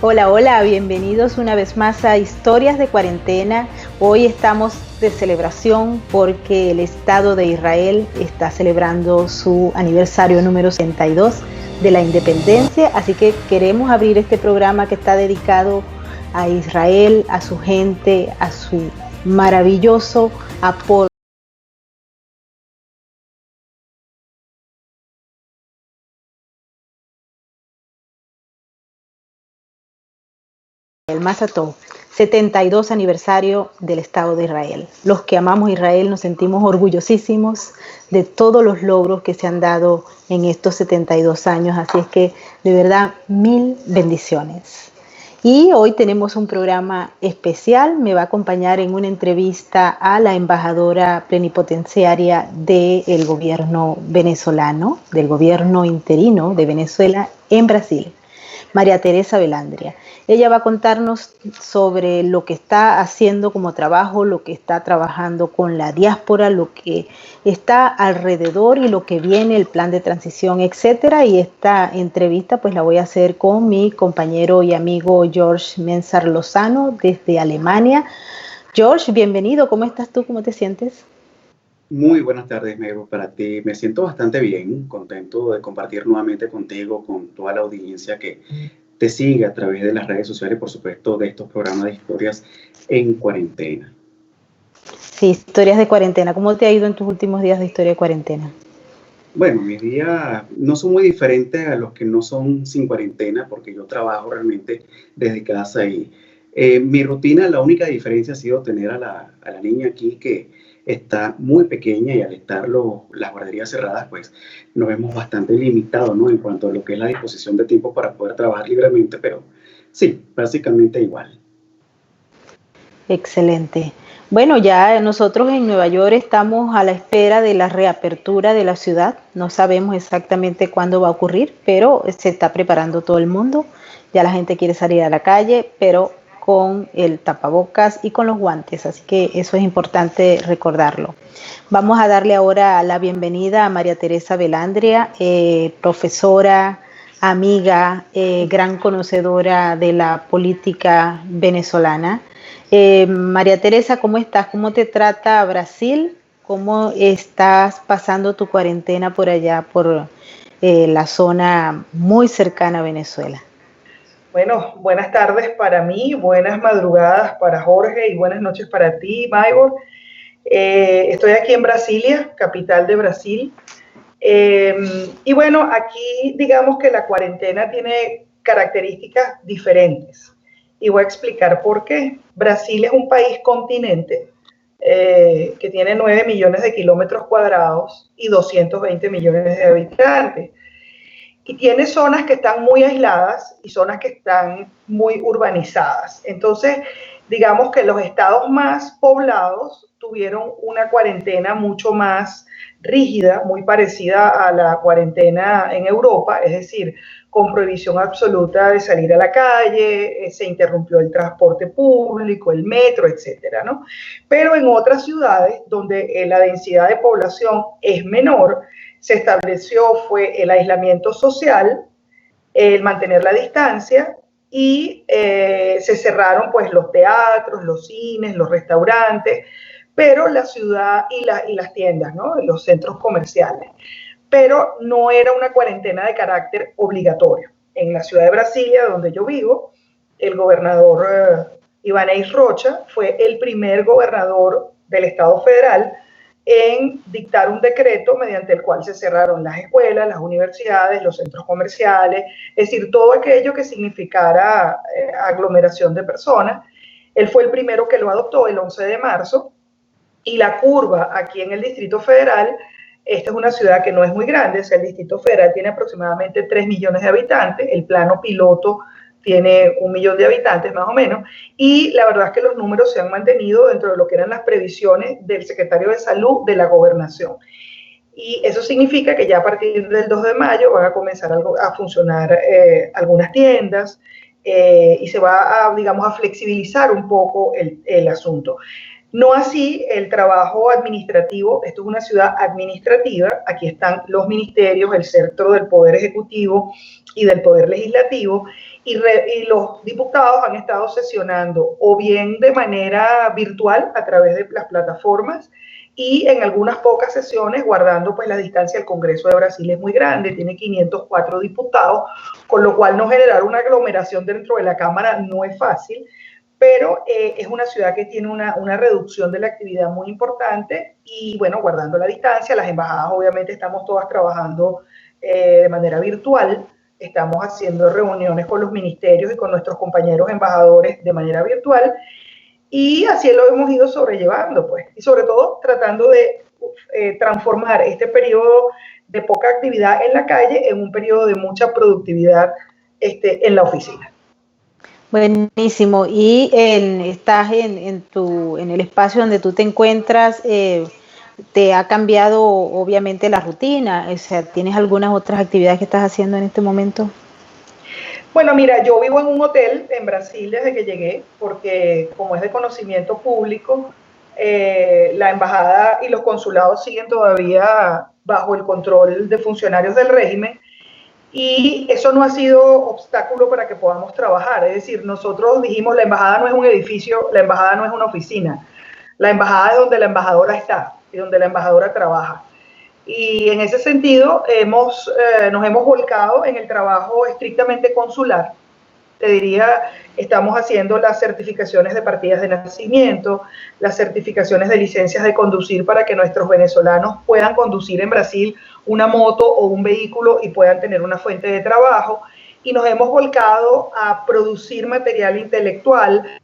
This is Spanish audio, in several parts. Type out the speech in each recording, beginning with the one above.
Hola, hola, bienvenidos una vez más a Historias de Cuarentena. Hoy estamos de celebración porque el Estado de Israel está celebrando su aniversario número 62 de la independencia, así que queremos abrir este programa que está dedicado a Israel, a su gente, a su maravilloso apoyo. El Masató, 72 aniversario del Estado de Israel. Los que amamos Israel nos sentimos orgullosísimos de todos los logros que se han dado en estos 72 años, así es que de verdad mil bendiciones. Y hoy tenemos un programa especial, me va a acompañar en una entrevista a la embajadora plenipotenciaria del gobierno venezolano, del gobierno interino de Venezuela en Brasil, María Teresa Velandria. Ella va a contarnos sobre lo que está haciendo como trabajo, lo que está trabajando con la diáspora, lo que está alrededor y lo que viene, el plan de transición, etcétera. Y esta entrevista pues la voy a hacer con mi compañero y amigo George Mensar Lozano desde Alemania. George, bienvenido. ¿Cómo estás tú? ¿Cómo te sientes? Muy buenas tardes, Mego, para ti. Me siento bastante bien, contento de compartir nuevamente contigo, con toda la audiencia que te sigue a través de las redes sociales, por supuesto, de estos programas de historias en cuarentena. Sí, historias de cuarentena. ¿Cómo te ha ido en tus últimos días de historia de cuarentena? Bueno, mis días no son muy diferentes a los que no son sin cuarentena, porque yo trabajo realmente desde casa y mi rutina, la única diferencia ha sido tener a la niña aquí que está muy pequeña y al estar las guarderías cerradas, pues nos vemos bastante limitados, ¿no? En cuanto a lo que es la disposición de tiempo para poder trabajar libremente, pero sí, básicamente igual. Excelente. Bueno, ya nosotros en Nueva York estamos a la espera de la reapertura de la ciudad. No sabemos exactamente cuándo va a ocurrir, pero se está preparando todo el mundo. Ya la gente quiere salir a la calle, pero con el tapabocas y con los guantes. Así que eso es importante recordarlo. Vamos a darle ahora la bienvenida a María Teresa Velandria, profesora, amiga, gran conocedora de la política venezolana. María Teresa, ¿cómo estás? ¿Cómo te trata Brasil? ¿Cómo estás pasando tu cuarentena por allá, por la zona muy cercana a Venezuela? Bueno, buenas tardes para mí, buenas madrugadas para Jorge y buenas noches para ti, Maybor. Estoy aquí en Brasilia, capital de Brasil. Y bueno, aquí digamos que la cuarentena tiene características diferentes. Y voy a explicar por qué. Brasil es un país continente que tiene 9 millones de kilómetros cuadrados y 220 millones de habitantes. Y tiene zonas que están muy aisladas y zonas que están muy urbanizadas. Entonces, digamos que los estados más poblados tuvieron una cuarentena mucho más rígida, muy parecida a la cuarentena en Europa, es decir, con prohibición absoluta de salir a la calle, se interrumpió el transporte público, el metro, etcétera, ¿no? Pero en otras ciudades donde la densidad de población es menor, se estableció fue el aislamiento social, el mantener la distancia y se cerraron pues los teatros, los cines, los restaurantes, pero la ciudad y las tiendas, ¿no? Los centros comerciales. Pero no era una cuarentena de carácter obligatorio. En la ciudad de Brasilia, donde yo vivo, el gobernador Ibanez Rocha fue el primer gobernador del Estado federal en dictar un decreto mediante el cual se cerraron las escuelas, las universidades, los centros comerciales, es decir, todo aquello que significara aglomeración de personas. Él fue el primero que lo adoptó el 11 de marzo y la curva aquí en el Distrito Federal, esta es una ciudad que no es muy grande, o sea, el Distrito Federal tiene aproximadamente 3 millones de habitantes, el plano piloto tiene 1 millón de habitantes más o menos, y la verdad es que los números se han mantenido dentro de lo que eran las previsiones del secretario de Salud de la Gobernación. Y eso significa que ya a partir del 2 de mayo van a comenzar a funcionar algunas tiendas y se va a, digamos, a flexibilizar un poco el asunto. No así el trabajo administrativo. Esto es una ciudad administrativa, aquí están los ministerios, el centro del poder ejecutivo y del poder legislativo, y los diputados han estado sesionando o bien de manera virtual a través de las plataformas y en algunas pocas sesiones guardando pues la distancia. El Congreso de Brasil es muy grande, tiene 504 diputados, con lo cual no generar una aglomeración dentro de la Cámara no es fácil, pero es una ciudad que tiene una reducción de la actividad muy importante y bueno, guardando la distancia, las embajadas obviamente estamos todas trabajando de manera virtual, estamos haciendo reuniones con los ministerios y con nuestros compañeros embajadores de manera virtual y así lo hemos ido sobrellevando, pues, y sobre todo tratando de transformar este periodo de poca actividad en la calle en un periodo de mucha productividad en la oficina. Buenísimo. ¿Y estás en el espacio donde tú te encuentras? ¿Te ha cambiado obviamente la rutina? O sea, ¿tienes algunas otras actividades que estás haciendo en este momento? Bueno, mira, yo vivo en un hotel en Brasil desde que llegué, porque como es de conocimiento público, la embajada y los consulados siguen todavía bajo el control de funcionarios del régimen y eso no ha sido obstáculo para que podamos trabajar. Es decir, nosotros dijimos, la embajada no es un edificio, la embajada no es una oficina, la embajada es donde la embajadora está y donde la embajadora trabaja. Y en ese sentido nos hemos volcado en el trabajo estrictamente consular. Te diría, estamos haciendo las certificaciones de partidas de nacimiento, las certificaciones de licencias de conducir para que nuestros venezolanos puedan conducir en Brasil una moto o un vehículo y puedan tener una fuente de trabajo. Y nos hemos volcado a producir material intelectual.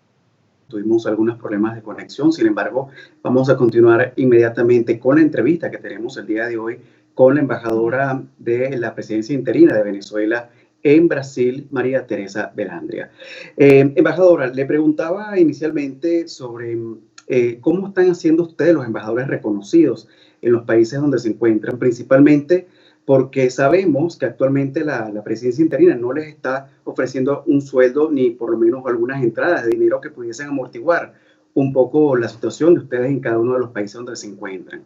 Tuvimos algunos problemas de conexión, sin embargo, vamos a continuar inmediatamente con la entrevista que tenemos el día de hoy con la embajadora de la presidencia interina de Venezuela en Brasil, María Teresa Belandria. Embajadora, le preguntaba inicialmente sobre cómo están haciendo ustedes los embajadores reconocidos en los países donde se encuentran, principalmente porque sabemos que actualmente la presidencia interina no les está ofreciendo un sueldo ni por lo menos algunas entradas de dinero que pudiesen amortiguar un poco la situación de ustedes en cada uno de los países donde se encuentran.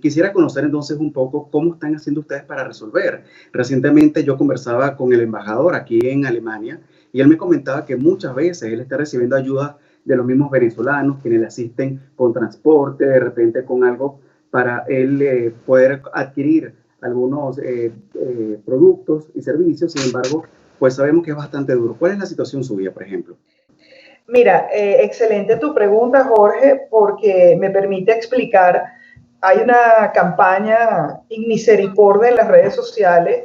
Quisiera conocer entonces un poco cómo están haciendo ustedes para resolver. Recientemente yo conversaba con el embajador aquí en Alemania y él me comentaba que muchas veces él está recibiendo ayuda de los mismos venezolanos quienes le asisten con transporte, de repente con algo para él poder adquirir algunos productos y servicios. Sin embargo, pues sabemos que es bastante duro. ¿Cuál es la situación suya, por ejemplo? Mira, excelente tu pregunta, Jorge, porque me permite explicar. Hay una campaña Misericordia en las redes sociales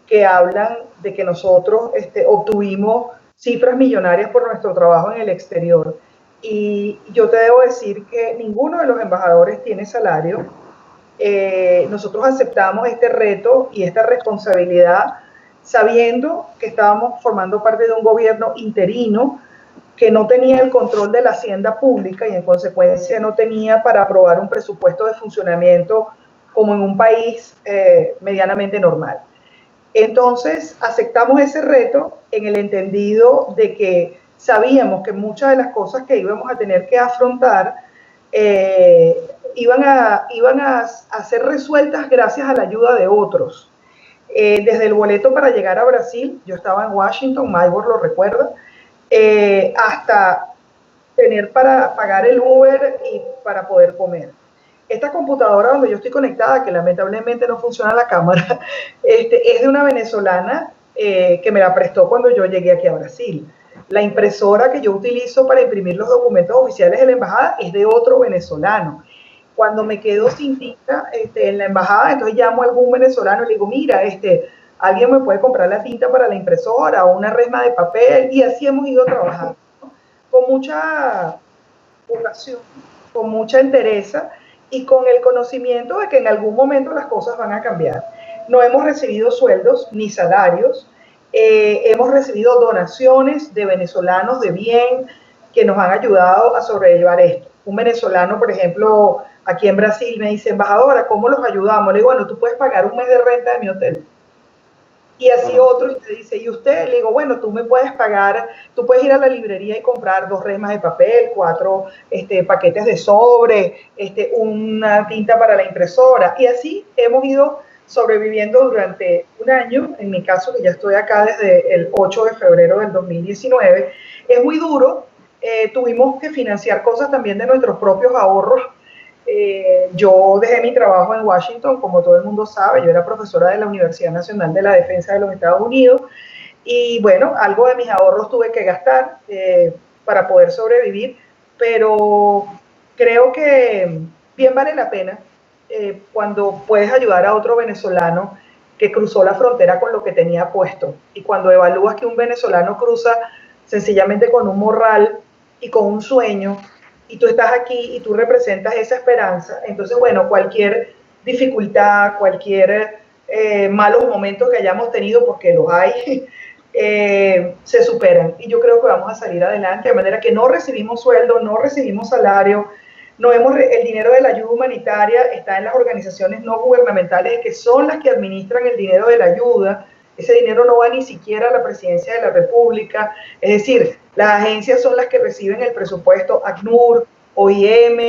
que hablan de que nosotros obtuvimos cifras millonarias por nuestro trabajo en el exterior. Y yo te debo decir que ninguno de los embajadores tiene salario. Nosotros aceptamos este reto y esta responsabilidad sabiendo que estábamos formando parte de un gobierno interino que no tenía el control de la hacienda pública y en consecuencia no tenía para aprobar un presupuesto de funcionamiento como en un país medianamente normal. Entonces aceptamos ese reto en el entendido de que sabíamos que muchas de las cosas que íbamos a tener que afrontar iban a ser resueltas gracias a la ayuda de otros. Desde el boleto para llegar a Brasil, yo estaba en Washington, Maybor lo recuerda, hasta tener para pagar el Uber y para poder comer. Esta computadora donde yo estoy conectada, que lamentablemente no funciona la cámara, es de una venezolana que me la prestó cuando yo llegué aquí a Brasil. La impresora que yo utilizo para imprimir los documentos oficiales de la embajada es de otro venezolano. Cuando me quedo sin tinta en la embajada, entonces llamo a algún venezolano y le digo, mira, alguien me puede comprar la tinta para la impresora o una resma de papel, y así hemos ido trabajando, ¿no? Con mucha vocación, con mucha entereza y con el conocimiento de que en algún momento las cosas van a cambiar. No hemos recibido sueldos ni salarios, hemos recibido donaciones de venezolanos de bien que nos han ayudado a sobrellevar esto. Un venezolano, por ejemplo, aquí en Brasil me dice, embajadora, ¿cómo los ayudamos? Le digo, bueno, tú puedes pagar un mes de renta de mi hotel. Y así otro, y te dice, ¿y usted? Le digo, bueno, tú me puedes pagar, tú puedes ir a la librería y comprar 2 resmas de papel, 4 paquetes de sobre, una tinta para la impresora. Y así hemos ido sobreviviendo durante un año, en mi caso que ya estoy acá desde el 8 de febrero del 2019, es muy duro, tuvimos que financiar cosas también de nuestros propios ahorros. Yo dejé mi trabajo en Washington, como todo el mundo sabe, yo era profesora de la Universidad Nacional de la Defensa de los Estados Unidos, y bueno, algo de mis ahorros tuve que gastar para poder sobrevivir, pero creo que bien vale la pena cuando puedes ayudar a otro venezolano que cruzó la frontera con lo que tenía puesto, y cuando evalúas que un venezolano cruza sencillamente con un morral y con un sueño, y tú estás aquí y tú representas esa esperanza, entonces bueno, cualquier dificultad, cualquier malos momentos que hayamos tenido, porque los hay, se superan, y yo creo que vamos a salir adelante, de manera que no recibimos sueldo, no recibimos salario, no hemos, el dinero de la ayuda humanitaria está en las organizaciones no gubernamentales, que son las que administran el dinero de la ayuda. Ese dinero no va ni siquiera a la presidencia de la República, es decir, las agencias son las que reciben el presupuesto, ACNUR, OIM,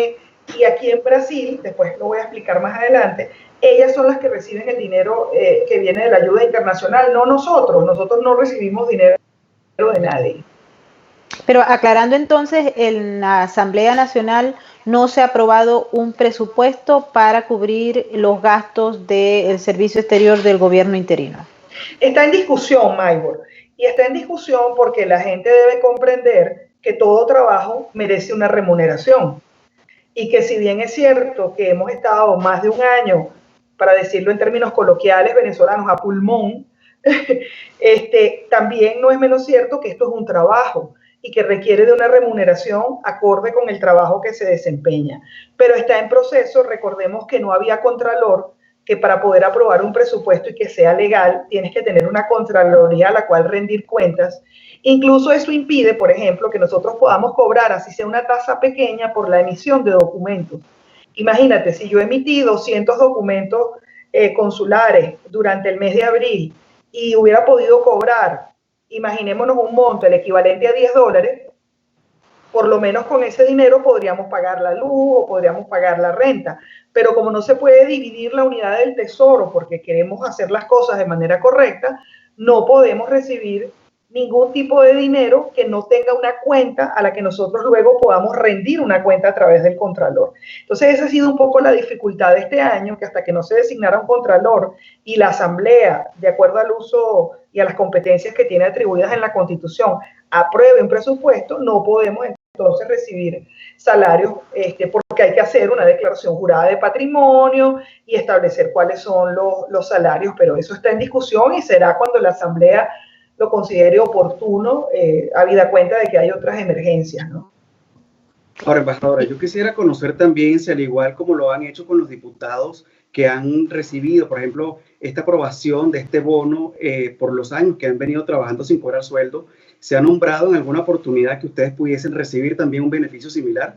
y aquí en Brasil, después lo voy a explicar más adelante, ellas son las que reciben el dinero que viene de la ayuda internacional, no nosotros. Nosotros no recibimos dinero de nadie. Pero aclarando entonces, en la Asamblea Nacional no se ha aprobado un presupuesto para cubrir los gastos del servicio exterior del gobierno interino. Está en discusión, Maybor, y está en discusión porque la gente debe comprender que todo trabajo merece una remuneración, y que si bien es cierto que hemos estado más de un año, para decirlo en términos coloquiales venezolanos, a pulmón, también no es menos cierto que esto es un trabajo y que requiere de una remuneración acorde con el trabajo que se desempeña. Pero está en proceso, recordemos que no había contralor, que para poder aprobar un presupuesto y que sea legal, tienes que tener una contraloría a la cual rendir cuentas. Incluso eso impide, por ejemplo, que nosotros podamos cobrar, así sea una tasa pequeña, por la emisión de documentos. Imagínate, si yo emití 200 documentos consulares durante el mes de abril y hubiera podido cobrar, imaginémonos un monto, el equivalente a $10, por lo menos con ese dinero podríamos pagar la luz o podríamos pagar la renta. Pero como no se puede dividir la unidad del tesoro porque queremos hacer las cosas de manera correcta, no podemos recibir ningún tipo de dinero que no tenga una cuenta a la que nosotros luego podamos rendir una cuenta a través del contralor. Entonces esa ha sido un poco la dificultad de este año, que hasta que no se designara un contralor y la Asamblea, de acuerdo al uso y a las competencias que tiene atribuidas en la Constitución, apruebe un presupuesto, no podemos entonces recibir salarios, porque hay que hacer una declaración jurada de patrimonio y establecer cuáles son los salarios, pero eso está en discusión y será cuando la Asamblea lo considere oportuno, habida cuenta de que hay otras emergencias, ¿no? Ahora, embajadora, yo quisiera conocer también si al igual como lo han hecho con los diputados que han recibido, por ejemplo, esta aprobación de este bono por los años que han venido trabajando sin cobrar sueldo, ¿se ha nombrado en alguna oportunidad que ustedes pudiesen recibir también un beneficio similar?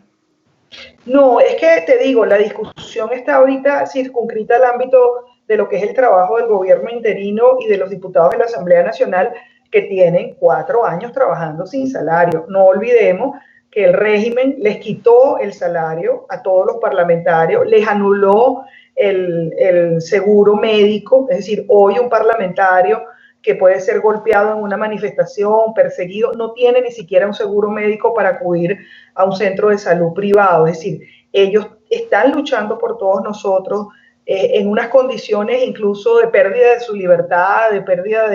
No, es que te digo, la discusión está ahorita circunscrita al ámbito de lo que es el trabajo del gobierno interino y de los diputados de la Asamblea Nacional, que tienen 4 años trabajando sin salario. No olvidemos que el régimen les quitó el salario a todos los parlamentarios, les anuló el seguro médico, es decir, hoy un parlamentario que puede ser golpeado en una manifestación, perseguido, no tiene ni siquiera un seguro médico para acudir a un centro de salud privado. Es decir, ellos están luchando por todos nosotros en unas condiciones incluso de pérdida de su libertad, de pérdida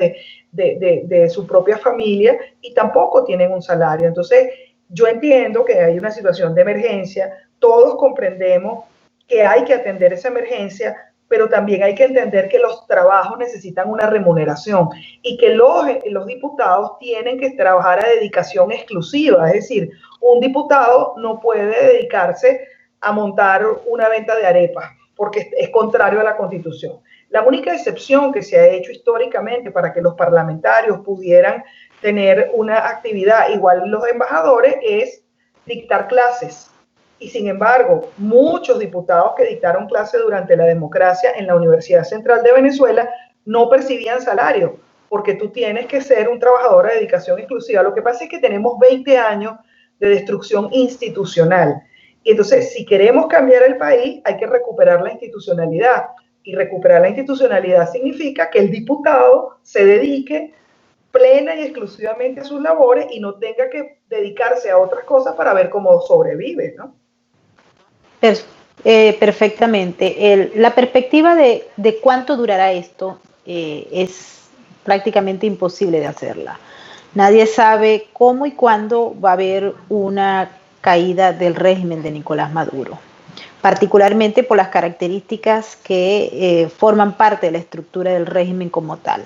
de su propia familia, y tampoco tienen un salario. Entonces, yo entiendo que hay una situación de emergencia, todos comprendemos que hay que atender esa emergencia, pero también hay que entender que los trabajos necesitan una remuneración y que los diputados tienen que trabajar a dedicación exclusiva. Es decir, un diputado no puede dedicarse a montar una venta de arepas porque es contrario a la Constitución. La única excepción que se ha hecho históricamente para que los parlamentarios pudieran tener una actividad igual los embajadores es dictar clases. Y sin embargo, muchos diputados que dictaron clase durante la democracia en la Universidad Central de Venezuela no percibían salario, porque tú tienes que ser un trabajador de dedicación exclusiva. Lo que pasa es que tenemos 20 años de destrucción institucional. Y entonces, si queremos cambiar el país, hay que recuperar la institucionalidad. Y recuperar la institucionalidad significa que el diputado se dedique plena y exclusivamente a sus labores y no tenga que dedicarse a otras cosas para ver cómo sobrevive, ¿no? Perfectamente. La perspectiva de cuánto durará esto es prácticamente imposible de hacerla. Nadie sabe cómo y cuándo va a haber una caída del régimen de Nicolás Maduro, particularmente por las características que forman parte de la estructura del régimen como tal.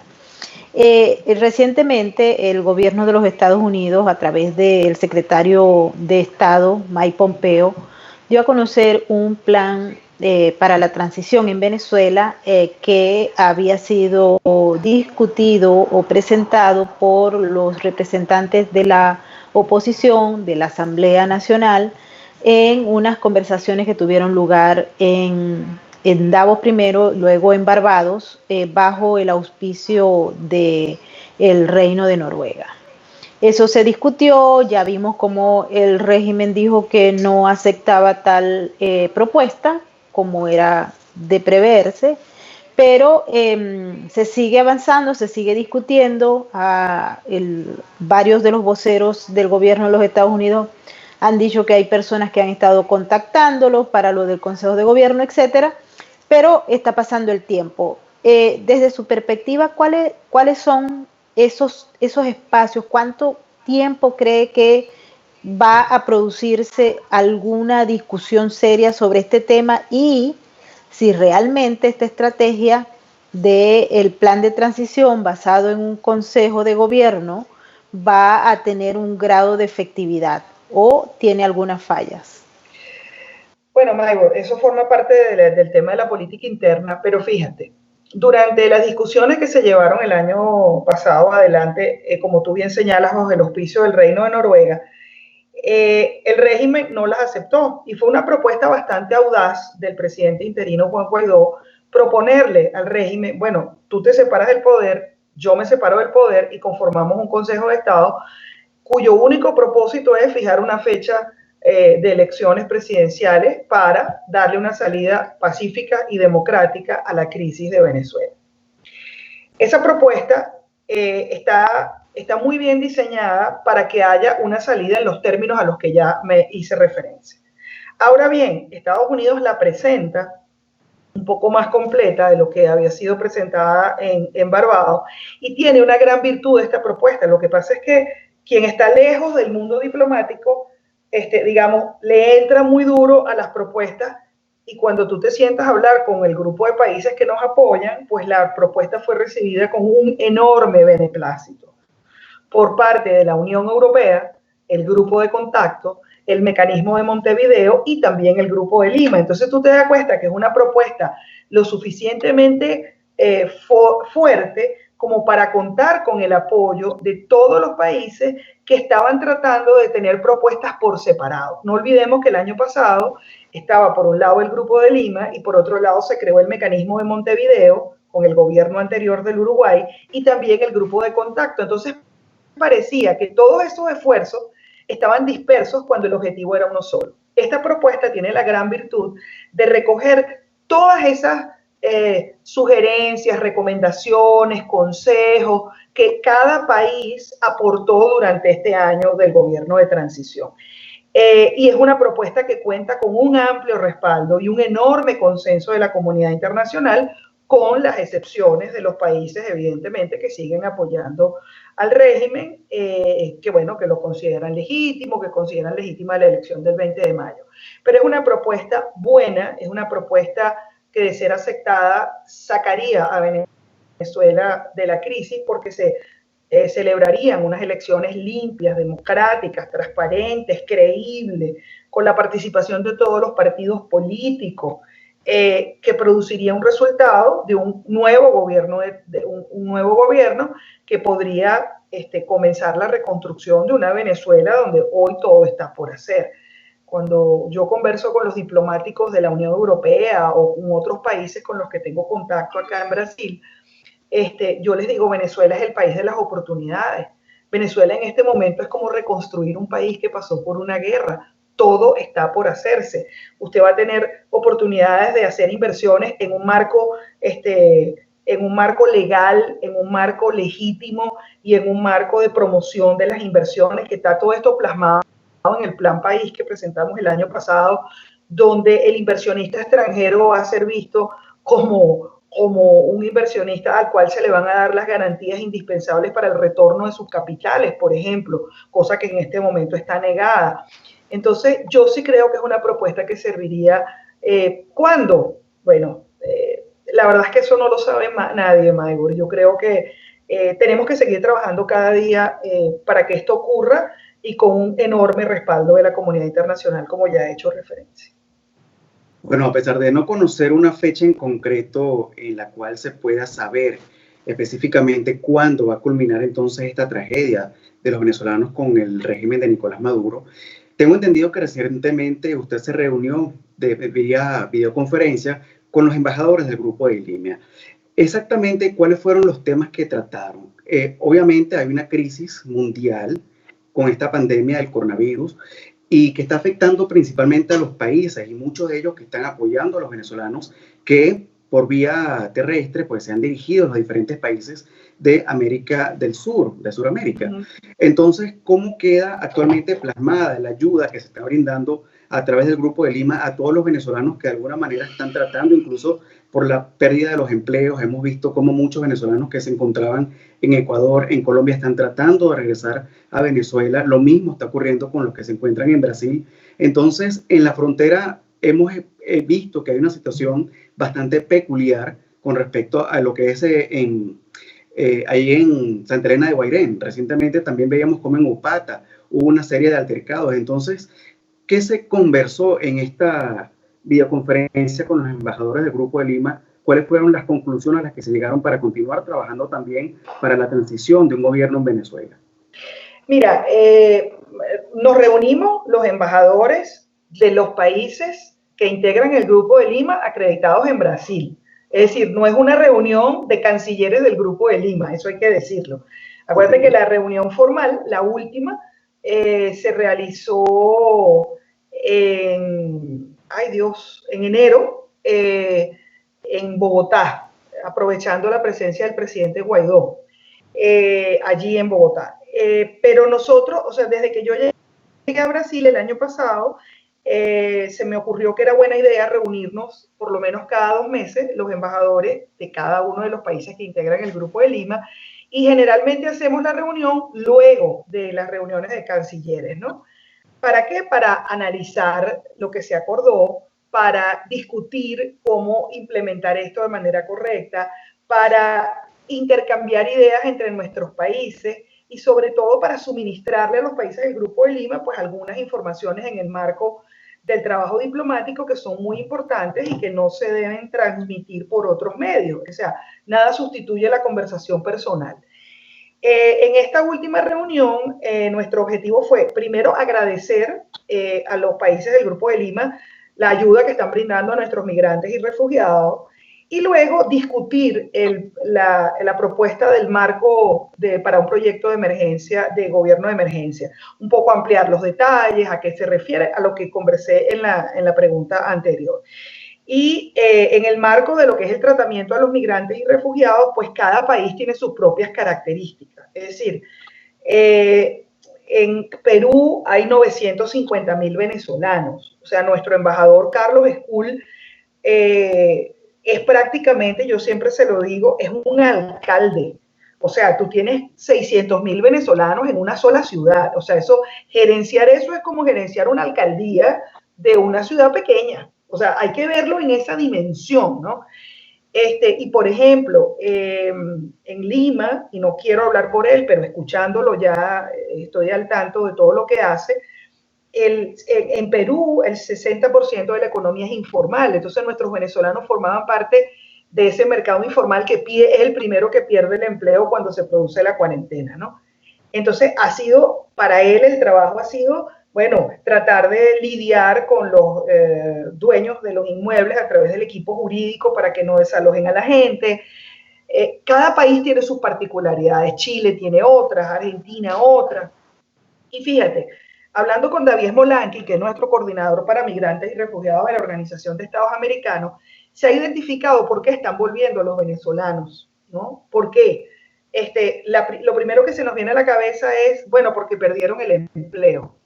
Recientemente el gobierno de los Estados Unidos, a través del secretario de Estado, Mike Pompeo, dio a conocer un plan para la transición en Venezuela que había sido discutido o presentado por los representantes de la oposición, de la Asamblea Nacional, en unas conversaciones que tuvieron lugar en Davos primero, luego en Barbados, bajo el auspicio del Reino de Noruega. Eso se discutió, ya vimos cómo el régimen dijo que no aceptaba tal propuesta, como era de preverse, pero se sigue avanzando, se sigue discutiendo. Varios de los voceros del gobierno de los Estados Unidos han dicho que hay personas que han estado contactándolos para lo del Consejo de Gobierno, etcétera, pero está pasando el tiempo. Desde su perspectiva, ¿cuáles son esos espacios? ¿Cuánto tiempo cree que va a producirse alguna discusión seria sobre este tema y si realmente esta estrategia del plan de transición basado en un consejo de gobierno va a tener un grado de efectividad o tiene algunas fallas? Bueno, Maybor, eso forma parte del tema de la política interna, pero fíjate, durante las discusiones que se llevaron el año pasado adelante, como tú bien señalas, bajo el auspicio del Reino de Noruega, el régimen no las aceptó y fue una propuesta bastante audaz del presidente interino Juan Guaidó proponerle al régimen, bueno, tú te separas del poder, yo me separo del poder y conformamos un Consejo de Estado cuyo único propósito es fijar una fecha de elecciones presidenciales para darle una salida pacífica y democrática a la crisis de Venezuela. Esa propuesta está muy bien diseñada para que haya una salida en los términos a los que ya me hice referencia. Ahora bien, Estados Unidos la presenta un poco más completa de lo que había sido presentada en Barbados y tiene una gran virtud de esta propuesta. Lo que pasa es que quien está lejos del mundo diplomático, digamos, le entra muy duro a las propuestas y cuando tú te sientas a hablar con el grupo de países que nos apoyan, pues la propuesta fue recibida con un enorme beneplácito por parte de la Unión Europea, el grupo de contacto, el mecanismo de Montevideo y también el grupo de Lima. Entonces tú te das cuenta que es una propuesta lo suficientemente fuerte como para contar con el apoyo de todos los países que estaban tratando de tener propuestas por separado. No olvidemos que el año pasado estaba por un lado el grupo de Lima y por otro lado se creó el mecanismo de Montevideo con el gobierno anterior del Uruguay y también el grupo de contacto. Entonces parecía que todos esos esfuerzos estaban dispersos cuando el objetivo era uno solo. Esta propuesta tiene la gran virtud de recoger todas esas sugerencias, recomendaciones, consejos que cada país aportó durante este año del gobierno de transición. Y es una propuesta que cuenta con un amplio respaldo y un enorme consenso de la comunidad internacional, con las excepciones de los países, evidentemente, que siguen apoyando al régimen, que bueno, que lo consideran legítimo, que consideran legítima la elección del 20 de mayo. Pero es una propuesta buena, es una propuesta que de ser aceptada sacaría a Venezuela de la crisis porque se celebrarían unas elecciones limpias, democráticas, transparentes, creíbles, con la participación de todos los partidos políticos, que produciría un resultado de un nuevo gobierno, un nuevo gobierno que podría comenzar la reconstrucción de una Venezuela donde hoy todo está por hacer. Cuando yo converso con los diplomáticos de la Unión Europea o con otros países con los que tengo contacto acá en Brasil, yo les digo, Venezuela es el país de las oportunidades. Venezuela en este momento es como reconstruir un país que pasó por una guerra. todo está por hacerse. Usted va a tener oportunidades de hacer inversiones en un marco, legal, en un marco legítimo y en un marco de promoción de las inversiones, que está todo esto plasmado en el Plan País que presentamos el año pasado, donde el inversionista extranjero va a ser visto como un inversionista al cual se le van a dar las garantías indispensables para el retorno de sus capitales, por ejemplo, cosa que en este momento está negada. Entonces, yo sí creo que es una propuesta que serviría. ¿Cuándo? Bueno, la verdad es que eso no lo sabe nadie, Maigor. Yo creo que tenemos que seguir trabajando cada día para que esto ocurra y con un enorme respaldo de la comunidad internacional, como ya he hecho referencia. Bueno, a pesar de no conocer una fecha en concreto en la cual se pueda saber específicamente cuándo va a culminar entonces esta tragedia de los venezolanos con el régimen de Nicolás Maduro, tengo entendido que recientemente usted se reunió vía videoconferencia con los embajadores del Grupo de Lima. Exactamente, ¿cuáles fueron los temas que trataron? Obviamente hay una crisis mundial con esta pandemia del coronavirus y que está afectando principalmente a los países, y muchos de ellos que están apoyando a los venezolanos que por vía terrestre pues se han dirigido a los diferentes países de América del Sur, de Sudamérica. Entonces, ¿cómo queda actualmente plasmada la ayuda que se está brindando a través del Grupo de Lima a todos los venezolanos que de alguna manera están tratando, incluso por la pérdida de los empleos? Hemos visto cómo muchos venezolanos que se encontraban en Ecuador, en Colombia, están tratando de regresar a Venezuela. Lo mismo está ocurriendo con los que se encuentran en Brasil. Entonces, en la frontera hemos visto que hay una situación bastante peculiar con respecto a lo que es ahí en Santa Elena de Guairén. Recientemente también veíamos cómo en Upata hubo una serie de altercados. Entonces, ¿qué se conversó en esta videoconferencia con los embajadores del Grupo de Lima? ¿Cuáles fueron las conclusiones a las que se llegaron para continuar trabajando también para la transición de un gobierno en Venezuela? Mira, nos reunimos los embajadores de los países que integran el Grupo de Lima acreditados en Brasil. Es decir, no es una reunión de cancilleres del Grupo de Lima, eso hay que decirlo. Acuérdate que la reunión formal, la última, se realizó en enero en Bogotá, aprovechando la presencia del presidente Guaidó allí en Bogotá. Pero nosotros, o sea, desde que yo llegué a Brasil el año pasado, se me ocurrió que era buena idea reunirnos por lo menos cada 2 meses los embajadores de cada uno de los países que integran el Grupo de Lima, y generalmente hacemos la reunión luego de las reuniones de cancilleres, ¿no? ¿Para qué? Para analizar lo que se acordó, para discutir cómo implementar esto de manera correcta, para intercambiar ideas entre nuestros países y sobre todo para suministrarle a los países del Grupo de Lima pues algunas informaciones en el marco del trabajo diplomático que son muy importantes y que no se deben transmitir por otros medios. O sea, nada sustituye la conversación personal. En esta última reunión, nuestro objetivo fue, primero, agradecer a los países del Grupo de Lima la ayuda que están brindando a nuestros migrantes y refugiados, y luego discutir la propuesta del marco para un proyecto de emergencia, de gobierno de emergencia. Un poco ampliar los detalles, a qué se refiere, a lo que conversé en la pregunta anterior. Y en el marco de lo que es el tratamiento a los migrantes y refugiados, pues cada país tiene sus propias características. Es decir, en Perú hay 950.000 venezolanos. O sea, nuestro embajador Carlos Escul es prácticamente, yo siempre se lo digo, es un alcalde. O sea, tú tienes 600.000 venezolanos en una sola ciudad. O sea, gerenciar eso es como gerenciar una alcaldía de una ciudad pequeña. O sea, hay que verlo en esa dimensión, ¿no? Y por ejemplo, en Lima, y no quiero hablar por él, pero escuchándolo ya estoy al tanto de todo lo que hace. En Perú el 60% de la economía es informal, entonces nuestros venezolanos formaban parte de ese mercado informal que es el primero que pierde el empleo cuando se produce la cuarentena, ¿no? Entonces para él el trabajo ha sido, bueno, tratar de lidiar con los dueños de los inmuebles a través del equipo jurídico para que no desalojen a la gente. Cada país tiene sus particularidades, Chile tiene otras, Argentina otras, y fíjate, hablando con David Molanqui, que es nuestro coordinador para migrantes y refugiados de la Organización de Estados Americanos, se ha identificado por qué están volviendo los venezolanos, ¿no? ¿Por qué? Lo primero que se nos viene a la cabeza es, bueno, porque perdieron el empleo.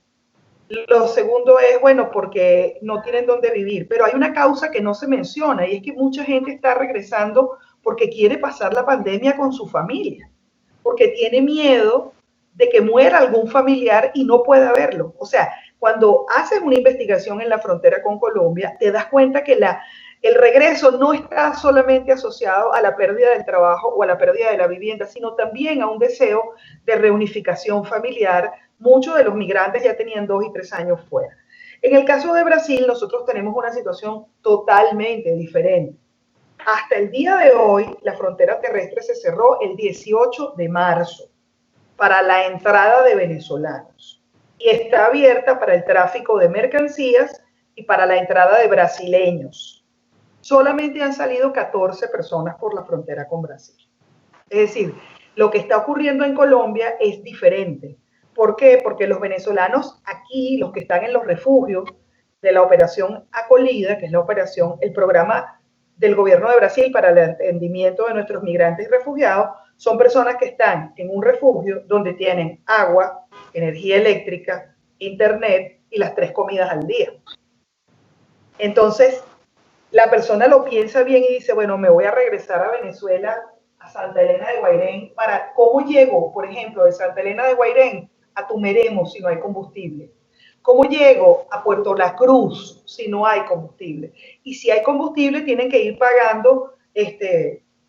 Lo segundo es, bueno, porque no tienen dónde vivir. Pero hay una causa que no se menciona y es que mucha gente está regresando porque quiere pasar la pandemia con su familia, porque tiene miedo de que muera algún familiar y no pueda verlo. O sea, cuando haces una investigación en la frontera con Colombia, te das cuenta que el regreso no está solamente asociado a la pérdida del trabajo o a la pérdida de la vivienda, sino también a un deseo de reunificación familiar. Muchos de los migrantes ya tenían 2 y 3 años fuera. En el caso de Brasil, nosotros tenemos una situación totalmente diferente. Hasta el día de hoy, la frontera terrestre se cerró el 18 de marzo para la entrada de venezolanos y está abierta para el tráfico de mercancías y para la entrada de brasileños. Solamente han salido 14 personas por la frontera con Brasil. Es decir, lo que está ocurriendo en Colombia es diferente. ¿Por qué? Porque los venezolanos aquí, los que están en los refugios de la operación Acolida, que es la operación, el programa del gobierno de Brasil para el atendimiento de nuestros migrantes y refugiados, son personas que están en un refugio donde tienen agua, energía eléctrica, internet y las 3 comidas al día. Entonces, la persona lo piensa bien y dice, bueno, me voy a regresar a Venezuela, a Santa Elena de Guairén, para cómo llego, por ejemplo, de Santa Elena de Guairén a Tumeremo si no hay combustible. ¿Cómo llego a Puerto La Cruz si no hay combustible? Y si hay combustible, tienen que ir pagando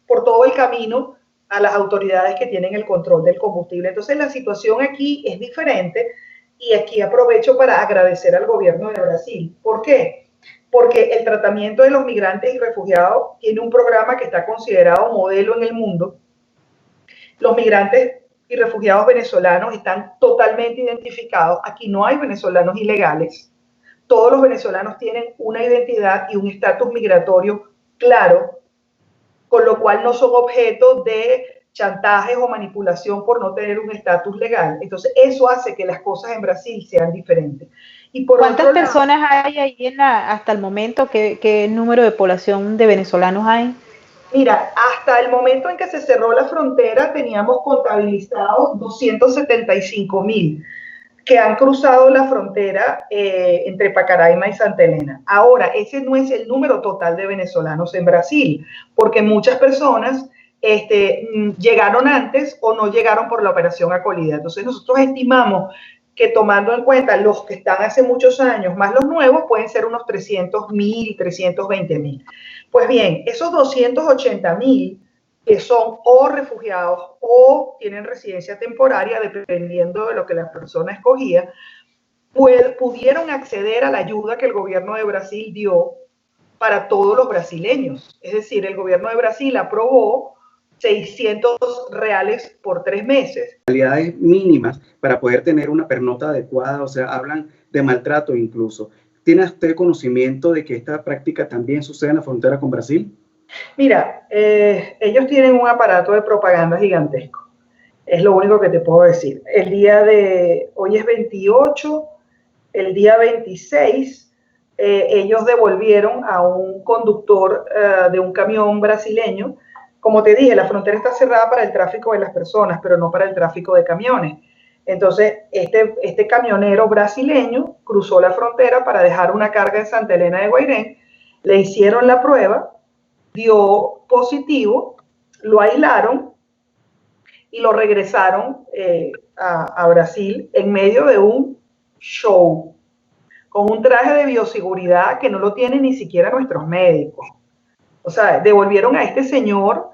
por todo el camino a las autoridades que tienen el control del combustible. Entonces, la situación aquí es diferente y aquí aprovecho para agradecer al gobierno de Brasil. ¿Por qué? Porque el tratamiento de los migrantes y refugiados tiene un programa que está considerado modelo en el mundo. Los migrantes y refugiados venezolanos están totalmente identificados. Aquí no hay venezolanos ilegales. Todos los venezolanos tienen una identidad y un estatus migratorio claro, con lo cual no son objeto de chantajes o manipulación por no tener un estatus legal. Entonces, eso hace que las cosas en Brasil sean diferentes. Y por ¿cuántas personas hay ahí hasta el momento? ¿Qué número de población de venezolanos hay? Mira, hasta el momento en que se cerró la frontera teníamos contabilizados 275,000 que han cruzado la frontera entre Pacaraima y Santa Elena. Ahora, ese no es el número total de venezolanos en Brasil, porque muchas personas llegaron antes o no llegaron por la operación Acolida. Entonces, nosotros estimamos que tomando en cuenta los que están hace muchos años más los nuevos, pueden ser unos 300,000, 320,000. Pues bien, esos 280,000 que son o refugiados o tienen residencia temporaria, dependiendo de lo que la persona escogía, pudieron acceder a la ayuda que el gobierno de Brasil dio para todos los brasileños. Es decir, el gobierno de Brasil aprobó 600 reales por 3 meses. Calidades mínimas para poder tener una pernota adecuada, o sea, hablan de maltrato incluso. ¿Tiene usted conocimiento de que esta práctica también sucede en la frontera con Brasil? Mira, ellos tienen un aparato de propaganda gigantesco. Es lo único que te puedo decir. El día de hoy es 28, el día 26, ellos devolvieron a un conductor de un camión brasileño. Como te dije, la frontera está cerrada para el tráfico de las personas, pero no para el tráfico de camiones. Entonces, este camionero brasileño cruzó la frontera para dejar una carga en Santa Elena de Guairén, le hicieron la prueba, dio positivo, lo aislaron y lo regresaron a Brasil en medio de un show, con un traje de bioseguridad que no lo tienen ni siquiera nuestros médicos. O sea, devolvieron a este señor,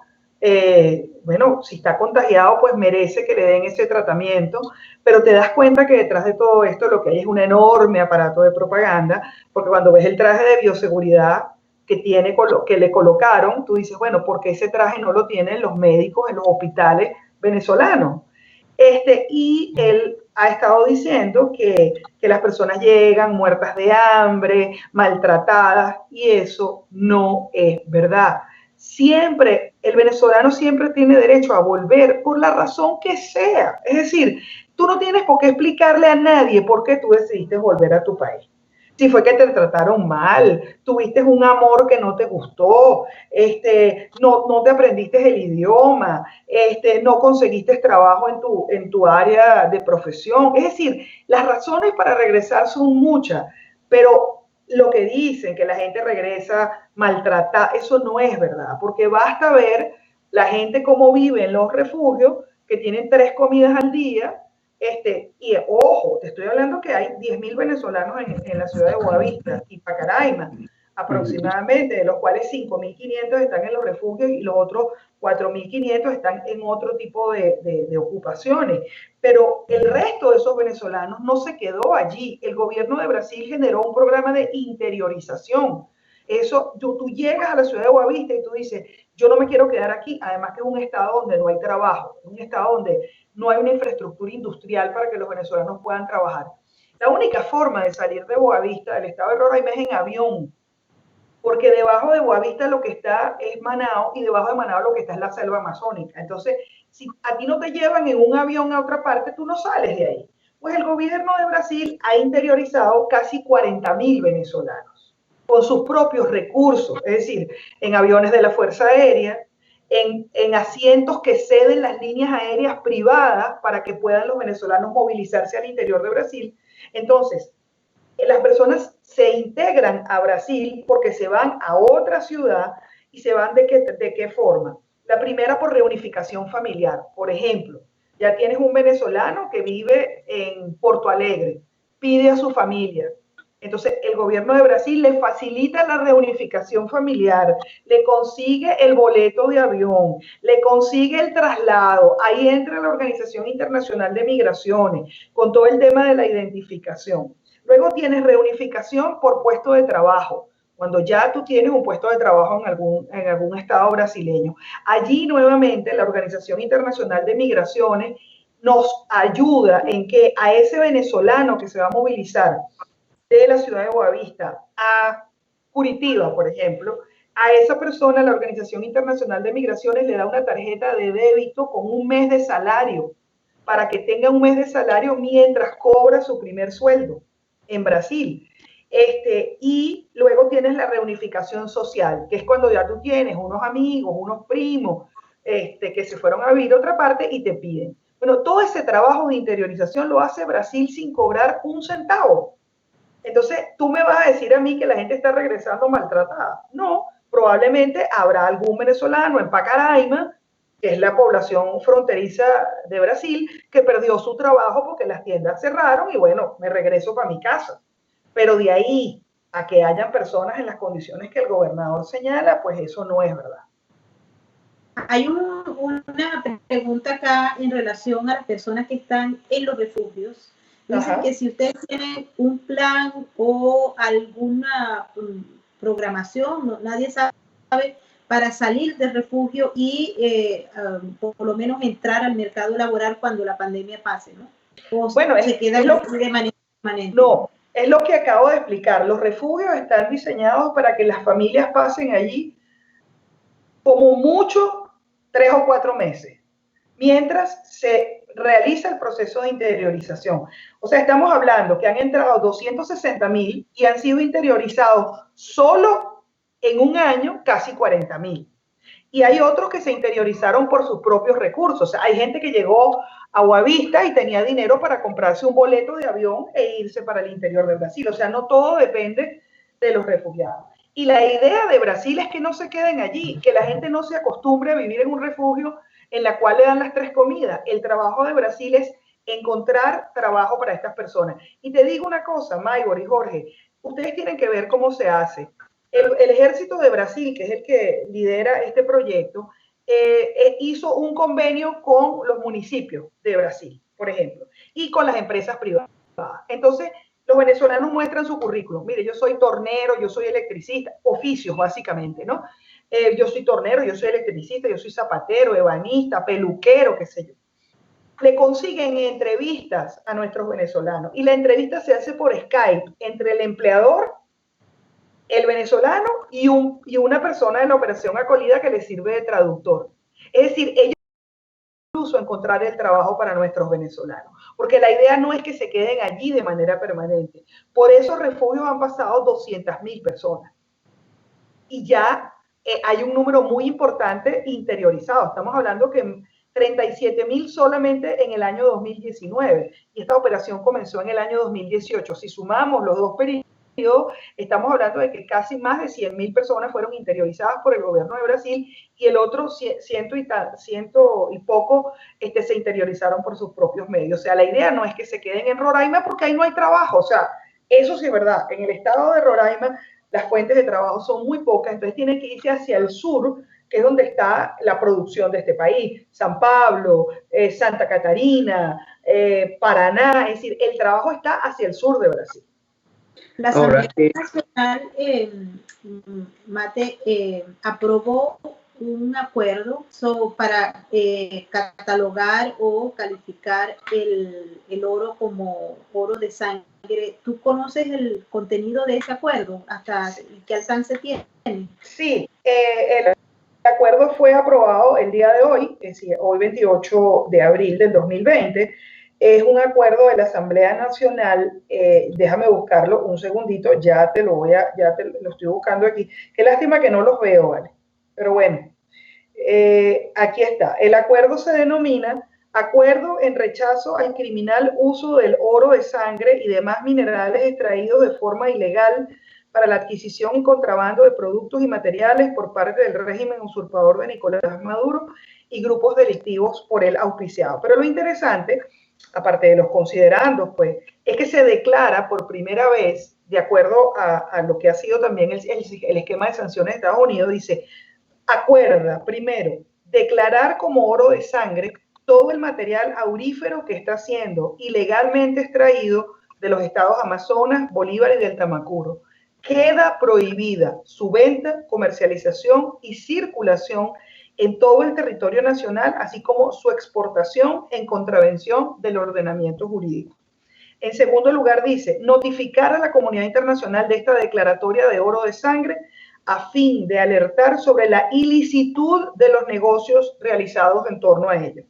bueno, si está contagiado, pues merece que le den ese tratamiento, pero te das cuenta que detrás de todo esto lo que hay es un enorme aparato de propaganda, porque cuando ves el traje de bioseguridad que le colocaron, tú dices, bueno, ¿por qué ese traje no lo tienen los médicos en los hospitales venezolanos? Y él ha estado diciendo que las personas llegan muertas de hambre, maltratadas, y eso no es verdad. Siempre, el venezolano siempre tiene derecho a volver por la razón que sea. Es decir, tú no tienes por qué explicarle a nadie por qué tú decidiste volver a tu país. Si fue que te trataron mal, tuviste un amor que no te gustó, no te aprendiste el idioma, no conseguiste trabajo en tu área de profesión. Es decir, las razones para regresar son muchas, pero lo que dicen, que la gente regresa maltratada, eso no es verdad, porque basta ver la gente cómo vive en los refugios, que tienen 3 comidas al día, y ojo, te estoy hablando que hay 10.000 venezolanos en la ciudad de Boavista y Pacaraima, aproximadamente, de los cuales 5.500 están en los refugios y los otros 4.500 están en otro tipo de ocupaciones. Pero el resto de esos venezolanos no se quedó allí. El gobierno de Brasil generó un programa de interiorización. Eso, tú llegas a la ciudad de Boavista y tú dices, yo no me quiero quedar aquí, además que es un estado donde no hay trabajo, un estado donde no hay una infraestructura industrial para que los venezolanos puedan trabajar. La única forma de salir de Boavista, del estado de Roraima, es en avión, porque debajo de Boavista lo que está es Manao y debajo de Manao lo que está es la selva amazónica. Entonces, si a ti no te llevan en un avión a otra parte, tú no sales de ahí. Pues el gobierno de Brasil ha interiorizado casi 40.000 venezolanos con sus propios recursos, es decir, en aviones de la Fuerza Aérea, en asientos que ceden las líneas aéreas privadas para que puedan los venezolanos movilizarse al interior de Brasil. Entonces, las personas se integran a Brasil porque se van a otra ciudad y se van de qué forma. La primera, por reunificación familiar. Por ejemplo, ya tienes un venezolano que vive en Porto Alegre, pide a su familia. Entonces, el gobierno de Brasil le facilita la reunificación familiar, le consigue el boleto de avión, le consigue el traslado. Ahí entra la Organización Internacional de Migraciones con todo el tema de la identificación. Luego tienes reunificación por puesto de trabajo, cuando ya tú tienes un puesto de trabajo en algún estado brasileño. Allí nuevamente la Organización Internacional de Migraciones nos ayuda en que a ese venezolano que se va a movilizar de la ciudad de Boavista a Curitiba, por ejemplo, a esa persona la Organización Internacional de Migraciones le da una tarjeta de débito con un mes de salario, para que tenga un mes de salario mientras cobra su primer sueldo en Brasil. Y luego tienes la reunificación social, que es cuando ya tú tienes unos amigos, unos primos, que se fueron a vivir a otra parte y te piden. Bueno, todo ese trabajo de interiorización lo hace Brasil sin cobrar un centavo. Entonces, tú me vas a decir a mí que la gente está regresando maltratada. No, probablemente habrá algún venezolano en Pacaraima, que es la población fronteriza de Brasil, que perdió su trabajo porque las tiendas cerraron y bueno, me regreso para mi casa. Pero de ahí a que hayan personas en las condiciones que el gobernador señala, pues eso no es verdad. Hay una pregunta acá en relación a las personas que están en los refugios. Dicen que si ustedes tienen un plan o alguna programación, nadie sabe, para salir del refugio y por lo menos entrar al mercado laboral cuando la pandemia pase, ¿no? O bueno, se queda de manera permanente. No, es lo que acabo de explicar. Los refugios están diseñados para que las familias pasen allí como mucho 3 o 4 meses, mientras se realiza el proceso de interiorización. O sea, estamos hablando que han entrado 260.000 y han sido interiorizados solo en un año casi 40.000. Y hay otros que se interiorizaron por sus propios recursos. O sea, hay gente que llegó a Boavista y tenía dinero para comprarse un boleto de avión e irse para el interior de Brasil. O sea, no todo depende de los refugiados. Y la idea de Brasil es que no se queden allí, que la gente no se acostumbre a vivir en un refugio en la cual le dan las 3 comidas. El trabajo de Brasil es encontrar trabajo para estas personas. Y te digo una cosa, Maybor y Jorge, ustedes tienen que ver cómo se hace. El ejército de Brasil, que es el que lidera este proyecto, hizo un convenio con los municipios de Brasil, por ejemplo, y con las empresas privadas. Entonces, los venezolanos muestran su currículum. Mire, yo soy tornero, yo soy electricista, oficios básicamente, ¿no? Yo soy tornero, yo soy electricista, yo soy zapatero, ebanista, peluquero, qué sé yo. Le consiguen entrevistas a nuestros venezolanos y la entrevista se hace por Skype entre el empleador, el venezolano y una persona de la operación acogida que le sirve de traductor. Es decir, ellos incluso encontrar el trabajo para nuestros venezolanos. Porque la idea no es que se queden allí de manera permanente. Por esos refugios han pasado 200.000 personas. Y ya hay un número muy importante interiorizado. Estamos hablando que 37.000 solamente en el año 2019. Y esta operación comenzó en el año 2018. Si sumamos los dos periodos, estamos hablando de que casi más de 100.000 personas fueron interiorizadas por el gobierno de Brasil y el otro ciento y poco se interiorizaron por sus propios medios. O sea, la idea no es que se queden en Roraima porque ahí no hay trabajo. O sea, eso sí es verdad. En el estado de Roraima las fuentes de trabajo son muy pocas, entonces tienen que irse hacia el sur, que es donde está la producción de este país. San Pablo, Santa Catarina, Paraná, es decir, el trabajo está hacia el sur de Brasil. La Asamblea Nacional, Mate, aprobó un acuerdo para catalogar o calificar el oro como oro de sangre. ¿Tú conoces el contenido de ese acuerdo? ¿Hasta qué alcance tiene? Sí, el acuerdo fue aprobado el día de hoy, es decir, hoy 28 de abril del 2020. Es un acuerdo de la Asamblea Nacional, déjame buscarlo un segundito, ya te lo estoy buscando aquí. Qué lástima que no los veo, ¿vale? Pero bueno, aquí está. El acuerdo se denomina Acuerdo en rechazo al criminal uso del oro de sangre y demás minerales extraídos de forma ilegal para la adquisición y contrabando de productos y materiales por parte del régimen usurpador de Nicolás Maduro y grupos delictivos por él auspiciados. Pero lo interesante, aparte de los considerandos, pues, es que se declara por primera vez, de acuerdo a lo que ha sido también el esquema de sanciones de Estados Unidos, dice, acuerda, primero, declarar como oro de sangre todo el material aurífero que está siendo ilegalmente extraído de los estados Amazonas, Bolívar y del Tamacuro. Queda prohibida su venta, comercialización y circulación en todo el territorio nacional, así como su exportación en contravención del ordenamiento jurídico. En segundo lugar, dice, notificar a la comunidad internacional de esta declaratoria de oro de sangre a fin de alertar sobre la ilicitud de los negocios realizados en torno a ello.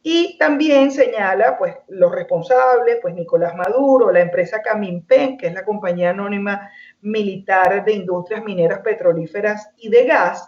Y también señala, pues, los responsables, pues, Nicolás Maduro, la empresa Caminpen, que es la compañía anónima militar de industrias mineras petrolíferas y de gas.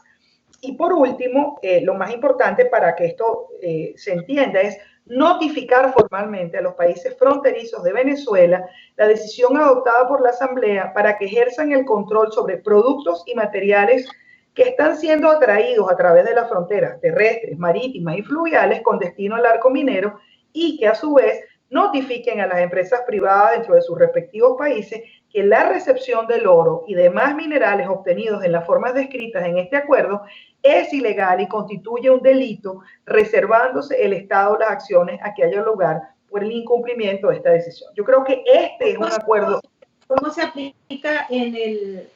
Y por último, lo más importante para que esto se entienda es notificar formalmente a los países fronterizos de Venezuela la decisión adoptada por la Asamblea para que ejerzan el control sobre productos y materiales que están siendo atraídos a través de las fronteras terrestres, marítimas y fluviales con destino al arco minero y que a su vez notifiquen a las empresas privadas dentro de sus respectivos países que la recepción del oro y demás minerales obtenidos en las formas descritas en este acuerdo es ilegal y constituye un delito, reservándose el Estado las acciones a que haya lugar por el incumplimiento de esta decisión. Yo creo que este es un acuerdo. ¿Cómo se aplica en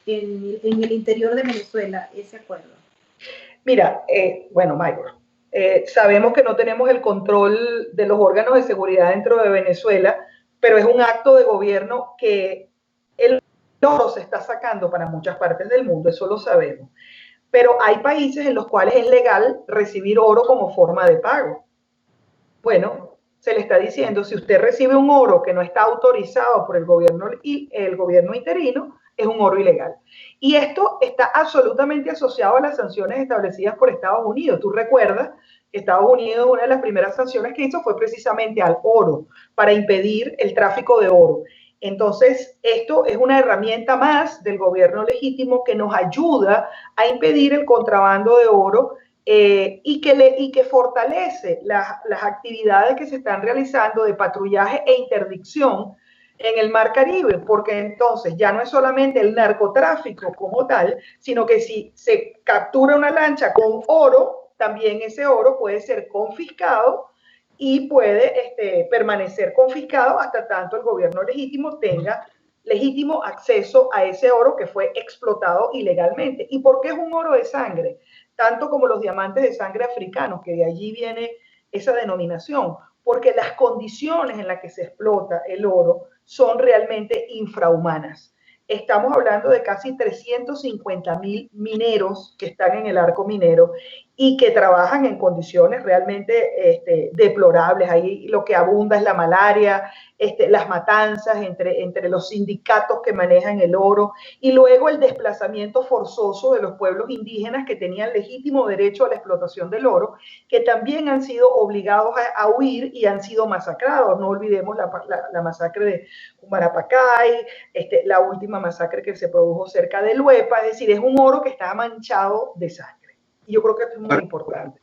el interior de Venezuela ese acuerdo? Mira, bueno, Michael, sabemos que no tenemos el control de los órganos de seguridad dentro de Venezuela, pero es un acto de gobierno que el oro se está sacando para muchas partes del mundo, eso lo sabemos. Pero hay países en los cuales es legal recibir oro como forma de pago. Bueno, se le está diciendo, si usted recibe un oro que no está autorizado por el gobierno interino, es un oro ilegal. Y esto está absolutamente asociado a las sanciones establecidas por Estados Unidos. Tú recuerdas que Estados Unidos, una de las primeras sanciones que hizo fue precisamente al oro, para impedir el tráfico de oro. Entonces, esto es una herramienta más del gobierno legítimo que nos ayuda a impedir el contrabando de oro y que fortalece las actividades que se están realizando de patrullaje e interdicción en el Mar Caribe, porque entonces ya no es solamente el narcotráfico como tal, sino que si se captura una lancha con oro, también ese oro puede ser confiscado y puede permanecer confiscado hasta tanto el gobierno legítimo tenga legítimo acceso a ese oro que fue explotado ilegalmente. ¿Y por qué es un oro de sangre? Tanto como los diamantes de sangre africanos, que de allí viene esa denominación, porque las condiciones en las que se explota el oro son realmente infrahumanas. Estamos hablando de casi 350.000 mineros que están en el arco minero y que trabajan en condiciones realmente deplorables. Ahí lo que abunda es la malaria, las matanzas entre los sindicatos que manejan el oro, y luego el desplazamiento forzoso de los pueblos indígenas que tenían legítimo derecho a la explotación del oro, que también han sido obligados a huir y han sido masacrados. No olvidemos la masacre de Marapacay, la última masacre que se produjo cerca de Luepa. Es decir, es un oro que está manchado de sangre. Y yo creo que esto es muy importante.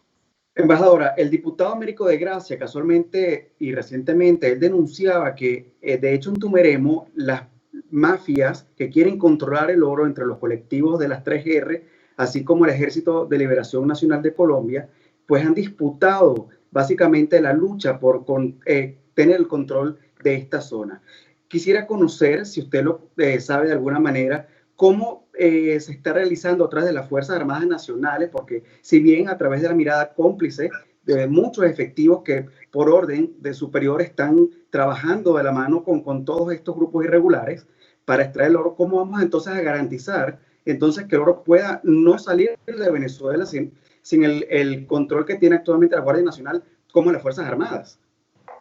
Embajadora, el diputado Américo de Gracia, casualmente y recientemente, él denunciaba que, de hecho, en Tumeremo, las mafias que quieren controlar el oro entre los colectivos de las 3R, así como el Ejército de Liberación Nacional de Colombia, pues han disputado básicamente la lucha por tener el control de esta zona. Quisiera conocer, si usted lo sabe de alguna manera, cómo se está realizando a través de las Fuerzas Armadas Nacionales, porque si bien a través de la mirada cómplice de muchos efectivos que por orden de superior están trabajando de la mano con todos estos grupos irregulares para extraer el oro, ¿cómo vamos entonces a garantizar entonces que el oro pueda no salir de Venezuela sin el control que tiene actualmente la Guardia Nacional como las Fuerzas Armadas?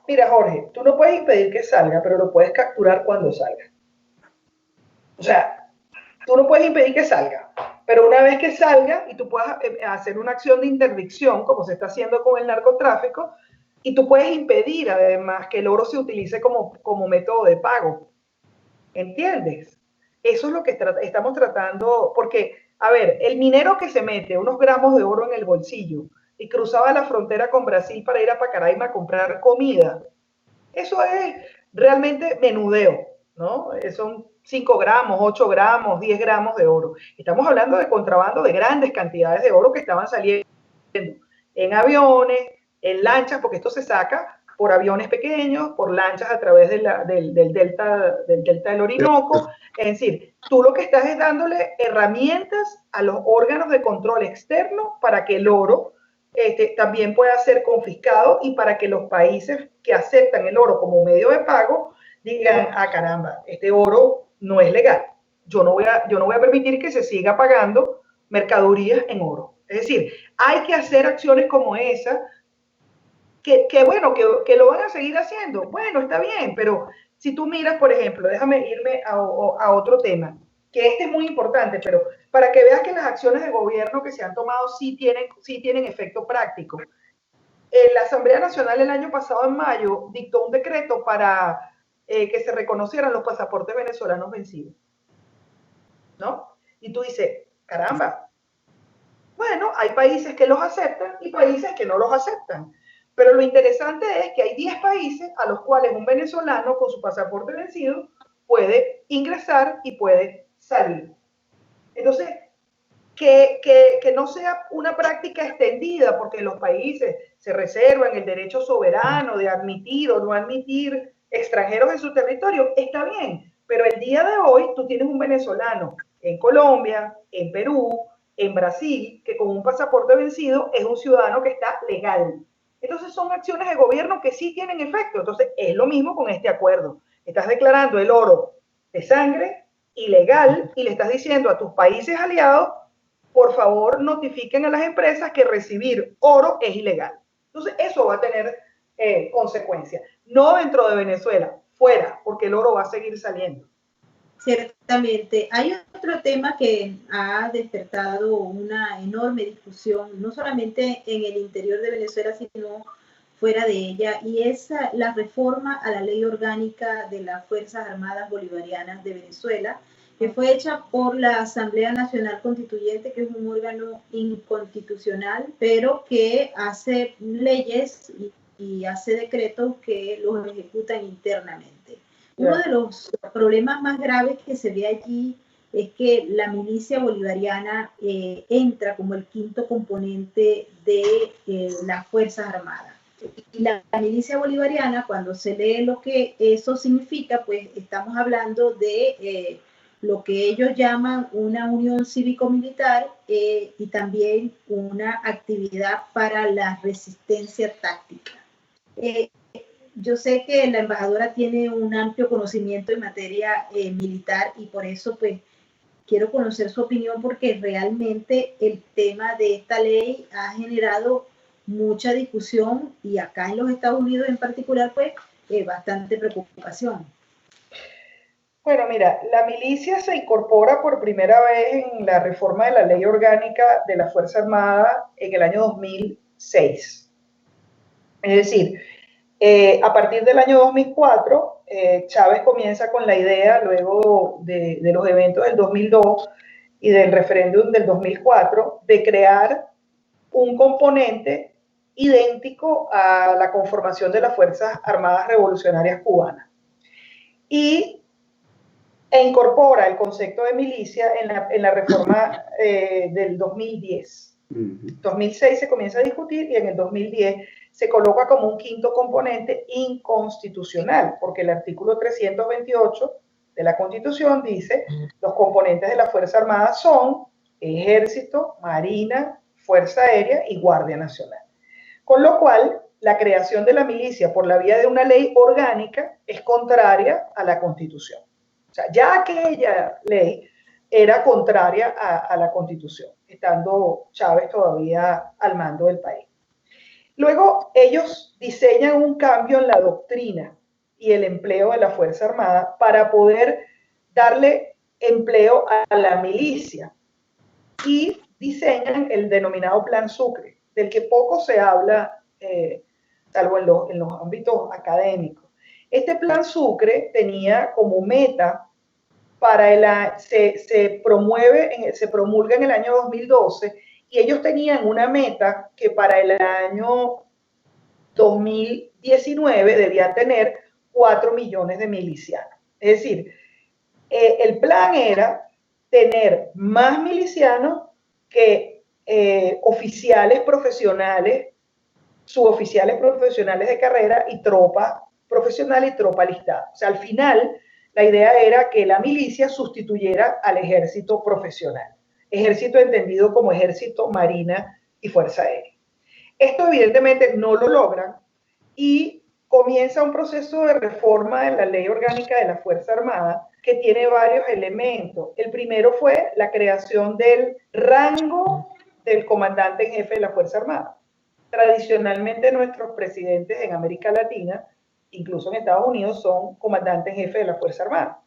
Mira, Jorge, tú no puedes impedir que salga, pero lo puedes capturar cuando salga. O sea, tú no puedes impedir que salga, pero una vez que salga y tú puedas hacer una acción de interdicción, como se está haciendo con el narcotráfico, y tú puedes impedir además que el oro se utilice como método de pago. ¿Entiendes? Eso es lo que estamos tratando, porque, a ver, el minero que se mete unos gramos de oro en el bolsillo y cruzaba la frontera con Brasil para ir a Pacaraima a comprar comida, eso es realmente menudeo, ¿no? Son 5 gramos, 8 gramos, 10 gramos de oro. Estamos hablando de contrabando de grandes cantidades de oro que estaban saliendo en aviones, en lanchas, porque esto se saca por aviones pequeños, por lanchas a través del delta del Orinoco. Es decir, tú lo que estás es dándole herramientas a los órganos de control externo para que el oro también pueda ser confiscado y para que los países que aceptan el oro como medio de pago digan, ah, caramba, este oro no es legal. Yo no voy a permitir que se siga pagando mercaderías en oro. Es decir, hay que hacer acciones como esa, bueno, que lo van a seguir haciendo. Bueno, está bien, pero si tú miras, por ejemplo, déjame irme a otro tema, que es muy importante, pero para que veas que las acciones de gobierno que se han tomado sí tienen efecto práctico. La Asamblea Nacional el año pasado, en mayo, dictó un decreto para que se reconocieran los pasaportes venezolanos vencidos, ¿no? Y tú dices, caramba, bueno, hay países que los aceptan y países que no los aceptan. Pero lo interesante es que hay 10 países a los cuales un venezolano con su pasaporte vencido puede ingresar y puede salir. Entonces, que no sea una práctica extendida, porque los países se reservan el derecho soberano de admitir o no admitir extranjeros en su territorio, está bien, pero el día de hoy tú tienes un venezolano en Colombia, en Perú, en Brasil, que con un pasaporte vencido es un ciudadano que está legal. Entonces son acciones de gobierno que sí tienen efecto. Entonces es lo mismo con este acuerdo. Estás declarando el oro de sangre ilegal y le estás diciendo a tus países aliados, por favor notifiquen a las empresas que recibir oro es ilegal. Entonces eso va a tener consecuencias. No dentro de Venezuela, fuera, porque el oro va a seguir saliendo. Ciertamente. Hay otro tema que ha despertado una enorme discusión, no solamente en el interior de Venezuela, sino fuera de ella, y es la reforma a la ley orgánica de las Fuerzas Armadas Bolivarianas de Venezuela, que fue hecha por la Asamblea Nacional Constituyente, que es un órgano inconstitucional, pero que hace leyes y hace decretos que los ejecutan internamente. Uno de los problemas más graves que se ve allí es que la milicia bolivariana entra como el quinto componente de las Fuerzas Armadas. Y la milicia bolivariana, cuando se lee lo que eso significa, pues estamos hablando de lo que ellos llaman una unión cívico-militar y también una actividad para la resistencia táctica. Yo sé que la embajadora tiene un amplio conocimiento en materia militar y por eso pues quiero conocer su opinión porque realmente el tema de esta ley ha generado mucha discusión y acá en los Estados Unidos en particular, pues, bastante preocupación. Bueno, mira, la milicia se incorpora por primera vez en la reforma de la Ley Orgánica de la Fuerza Armada en el año 2006. Es decir, a partir del año 2004, Chávez comienza con la idea, luego de los eventos del 2002 y del referéndum del 2004, de crear un componente idéntico a la conformación de las Fuerzas Armadas Revolucionarias Cubanas. E incorpora el concepto de milicia en la reforma del 2010. En 2006 se comienza a discutir y en el 2010 se coloca como un quinto componente inconstitucional, porque el artículo 328 de la Constitución dice: los componentes de la Fuerza Armada son Ejército, Marina, Fuerza Aérea y Guardia Nacional. Con lo cual, la creación de la milicia por la vía de una ley orgánica es contraria a la Constitución. O sea, ya aquella ley era contraria a la Constitución, estando Chávez todavía al mando del país. Luego, ellos diseñan un cambio en la doctrina y el empleo de la Fuerza Armada para poder darle empleo a la milicia y diseñan el denominado Plan Sucre, del que poco se habla, salvo en los ámbitos académicos. Este Plan Sucre tenía como meta se promulga en el año 2012 y ellos tenían una meta que para el año 2019 debían tener 4 millones de milicianos. Es decir, el plan era tener más milicianos que oficiales profesionales, suboficiales profesionales de carrera y tropa profesional y tropa alistada. O sea, al final, la idea era que la milicia sustituyera al ejército profesional. Ejército entendido como ejército, marina y fuerza aérea. Esto evidentemente no lo logran y comienza un proceso de reforma de la Ley Orgánica de la Fuerza Armada que tiene varios elementos. El primero fue la creación del rango del comandante en jefe de la Fuerza Armada. Tradicionalmente nuestros presidentes en América Latina, incluso en Estados Unidos, son comandantes en jefe de la Fuerza Armada.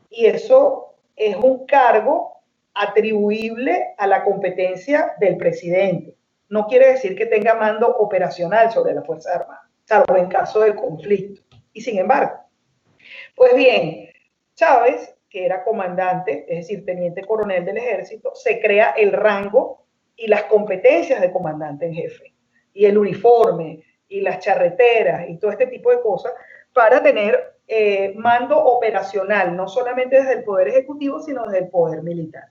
Y eso es un cargo atribuible a la competencia del presidente. No quiere decir que tenga mando operacional sobre la Fuerza Armada, salvo en caso de conflicto. Y sin embargo, pues bien, Chávez, que era comandante, es decir, teniente coronel del ejército, se crea el rango y las competencias de comandante en jefe, y el uniforme, y las charreteras, y todo este tipo de cosas, para tener mando operacional, no solamente desde el Poder Ejecutivo, sino desde el Poder Militar.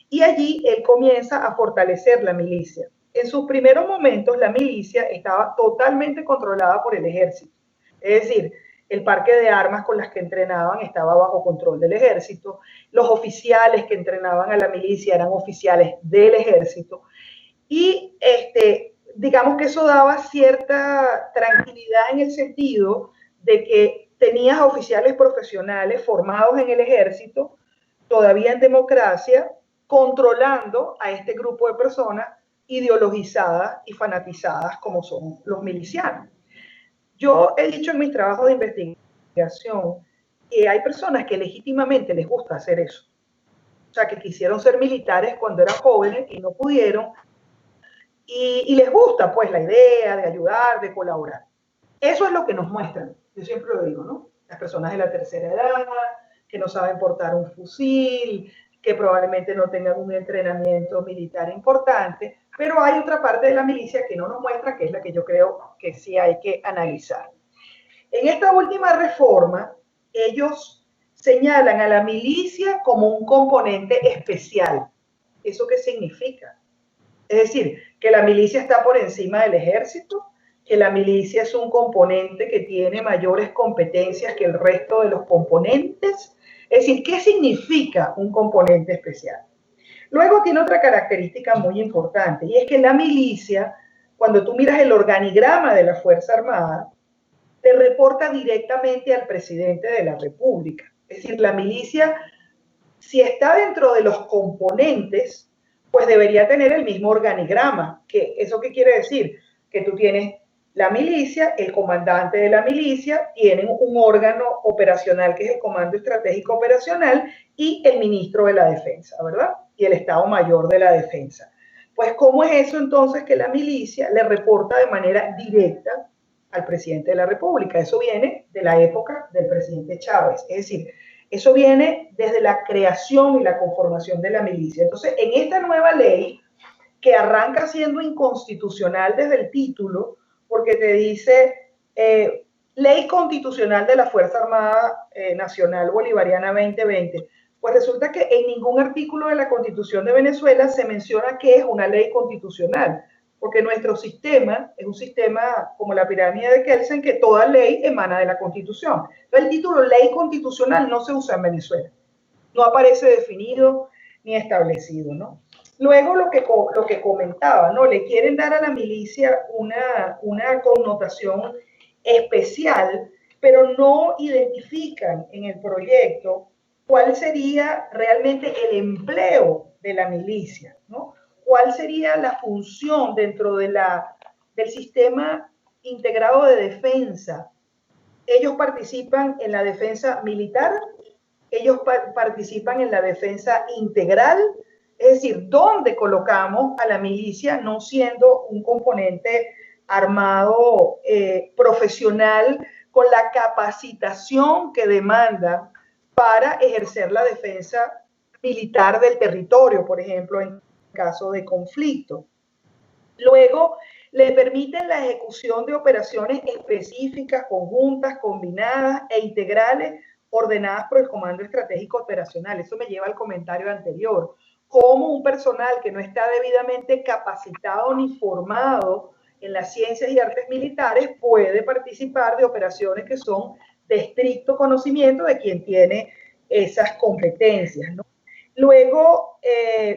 Y allí él comienza a fortalecer la milicia. En sus primeros momentos, la milicia estaba totalmente controlada por el ejército. Es decir, el parque de armas con las que entrenaban estaba bajo control del ejército. Los oficiales que entrenaban a la milicia eran oficiales del ejército. Y digamos que eso daba cierta tranquilidad en el sentido de que tenías a oficiales profesionales formados en el ejército, todavía en democracia, controlando a este grupo de personas ideologizadas y fanatizadas como son los milicianos. Yo he dicho en mis trabajos de investigación que hay personas que legítimamente les gusta hacer eso. O sea, que quisieron ser militares cuando eran jóvenes y no pudieron. Y les gusta, pues, la idea de ayudar, de colaborar. Eso es lo que nos muestran. Yo siempre lo digo, ¿no? Las personas de la tercera edad, que no saben portar un fusil, que probablemente no tengan un entrenamiento militar importante, pero hay otra parte de la milicia que no nos muestra, que es la que yo creo que sí hay que analizar. En esta última reforma, ellos señalan a la milicia como un componente especial. ¿Eso qué significa? Es decir, que la milicia está por encima del ejército, que la milicia es un componente que tiene mayores competencias que el resto de los componentes. Es decir, ¿qué significa un componente especial? Luego tiene otra característica muy importante, y es que la milicia, cuando tú miras el organigrama de la Fuerza Armada, te reporta directamente al presidente de la República. Es decir, la milicia Si está dentro de los componentes, pues debería tener el mismo organigrama. ¿Eso qué quiere decir? Que tú tienes la milicia, el comandante de la milicia, tienen un órgano operacional que es el Comando Estratégico Operacional y el ministro de la Defensa, ¿verdad? Y el Estado Mayor de la Defensa. Pues, ¿cómo es eso entonces que la milicia le reporta de manera directa al presidente de la República? Eso viene de la época del presidente Chávez. Es decir, eso viene desde la creación y la conformación de la milicia. Entonces, en esta nueva ley, que arranca siendo inconstitucional desde el título, porque te dice Ley Constitucional de la Fuerza Armada Nacional Bolivariana 2020, pues resulta que en ningún artículo de la Constitución de Venezuela se menciona que es una ley constitucional, porque nuestro sistema es un sistema como la pirámide de Kelsen, que toda ley emana de la Constitución. Entonces, el título Ley Constitucional no se usa en Venezuela, no aparece definido ni establecido, ¿no? Luego lo que comentaba, ¿no? Le quieren dar a la milicia una connotación especial, pero no identifican en el proyecto cuál sería realmente el empleo de la milicia, ¿no? ¿Cuál sería la función dentro del sistema integrado de defensa? Ellos participan en la defensa militar, ellos participan en la defensa integral, es decir, ¿dónde colocamos a la milicia no siendo un componente armado profesional con la capacitación que demanda para ejercer la defensa militar del territorio, por ejemplo, en caso de conflicto? Luego, le permiten la ejecución de operaciones específicas, conjuntas, combinadas e integrales ordenadas por el Comando Estratégico Operacional. Eso me lleva al comentario anterior. Cómo un personal que no está debidamente capacitado ni formado en las ciencias y artes militares puede participar de operaciones que son de estricto conocimiento de quien tiene esas competencias, ¿no? Luego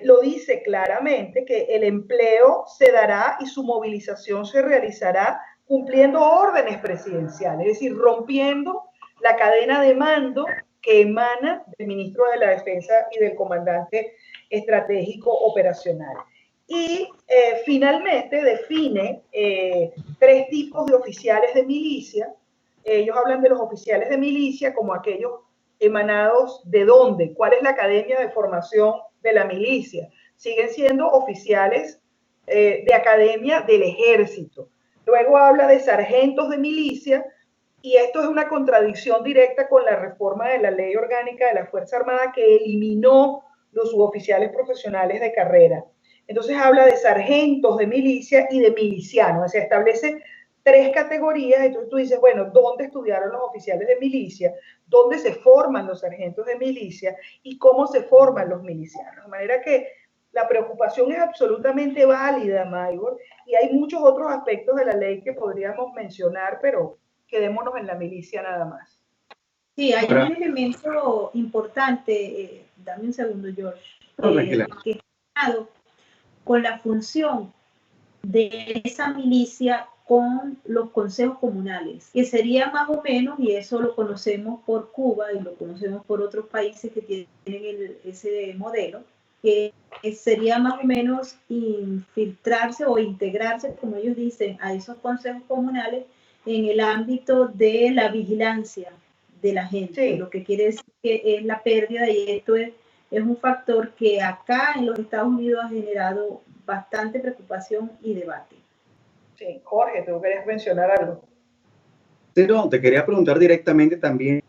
lo dice claramente que el empleo se dará y su movilización se realizará cumpliendo órdenes presidenciales, es decir, rompiendo la cadena de mando que emana del ministro de la Defensa y del comandante estratégico operacional. Y finalmente define 3 tipos de oficiales de milicia. Ellos hablan de los oficiales de milicia como aquellos emanados de dónde, cuál es la academia de formación de la milicia. Siguen siendo oficiales de academia del ejército. Luego habla de sargentos de milicia, y esto es una contradicción directa con la reforma de la Ley Orgánica de la Fuerza Armada, que eliminó los suboficiales profesionales de carrera. Entonces habla de sargentos de milicia y de milicianos, o sea, establece 3 categorías. Entonces tú dices, bueno, ¿dónde estudiaron los oficiales de milicia? ¿Dónde se forman los sargentos de milicia? ¿Y cómo se forman los milicianos? De manera que la preocupación es absolutamente válida, Maybor, y hay muchos otros aspectos de la ley que podríamos mencionar, pero quedémonos en la milicia nada más. Sí, hay un elemento importante, dame un segundo, George, que está con la función de esa milicia con los consejos comunales, que sería más o menos, y eso lo conocemos por Cuba y lo conocemos por otros países que tienen ese modelo, que sería más o menos infiltrarse o integrarse, como ellos dicen, a esos consejos comunales en el ámbito de la vigilancia de la gente, sí. Lo que quiere decir que es la pérdida, y esto es un factor que acá en los Estados Unidos ha generado bastante preocupación y debate. Sí, Jorge, ¿tú querías mencionar algo? Sí, no, te quería preguntar directamente también,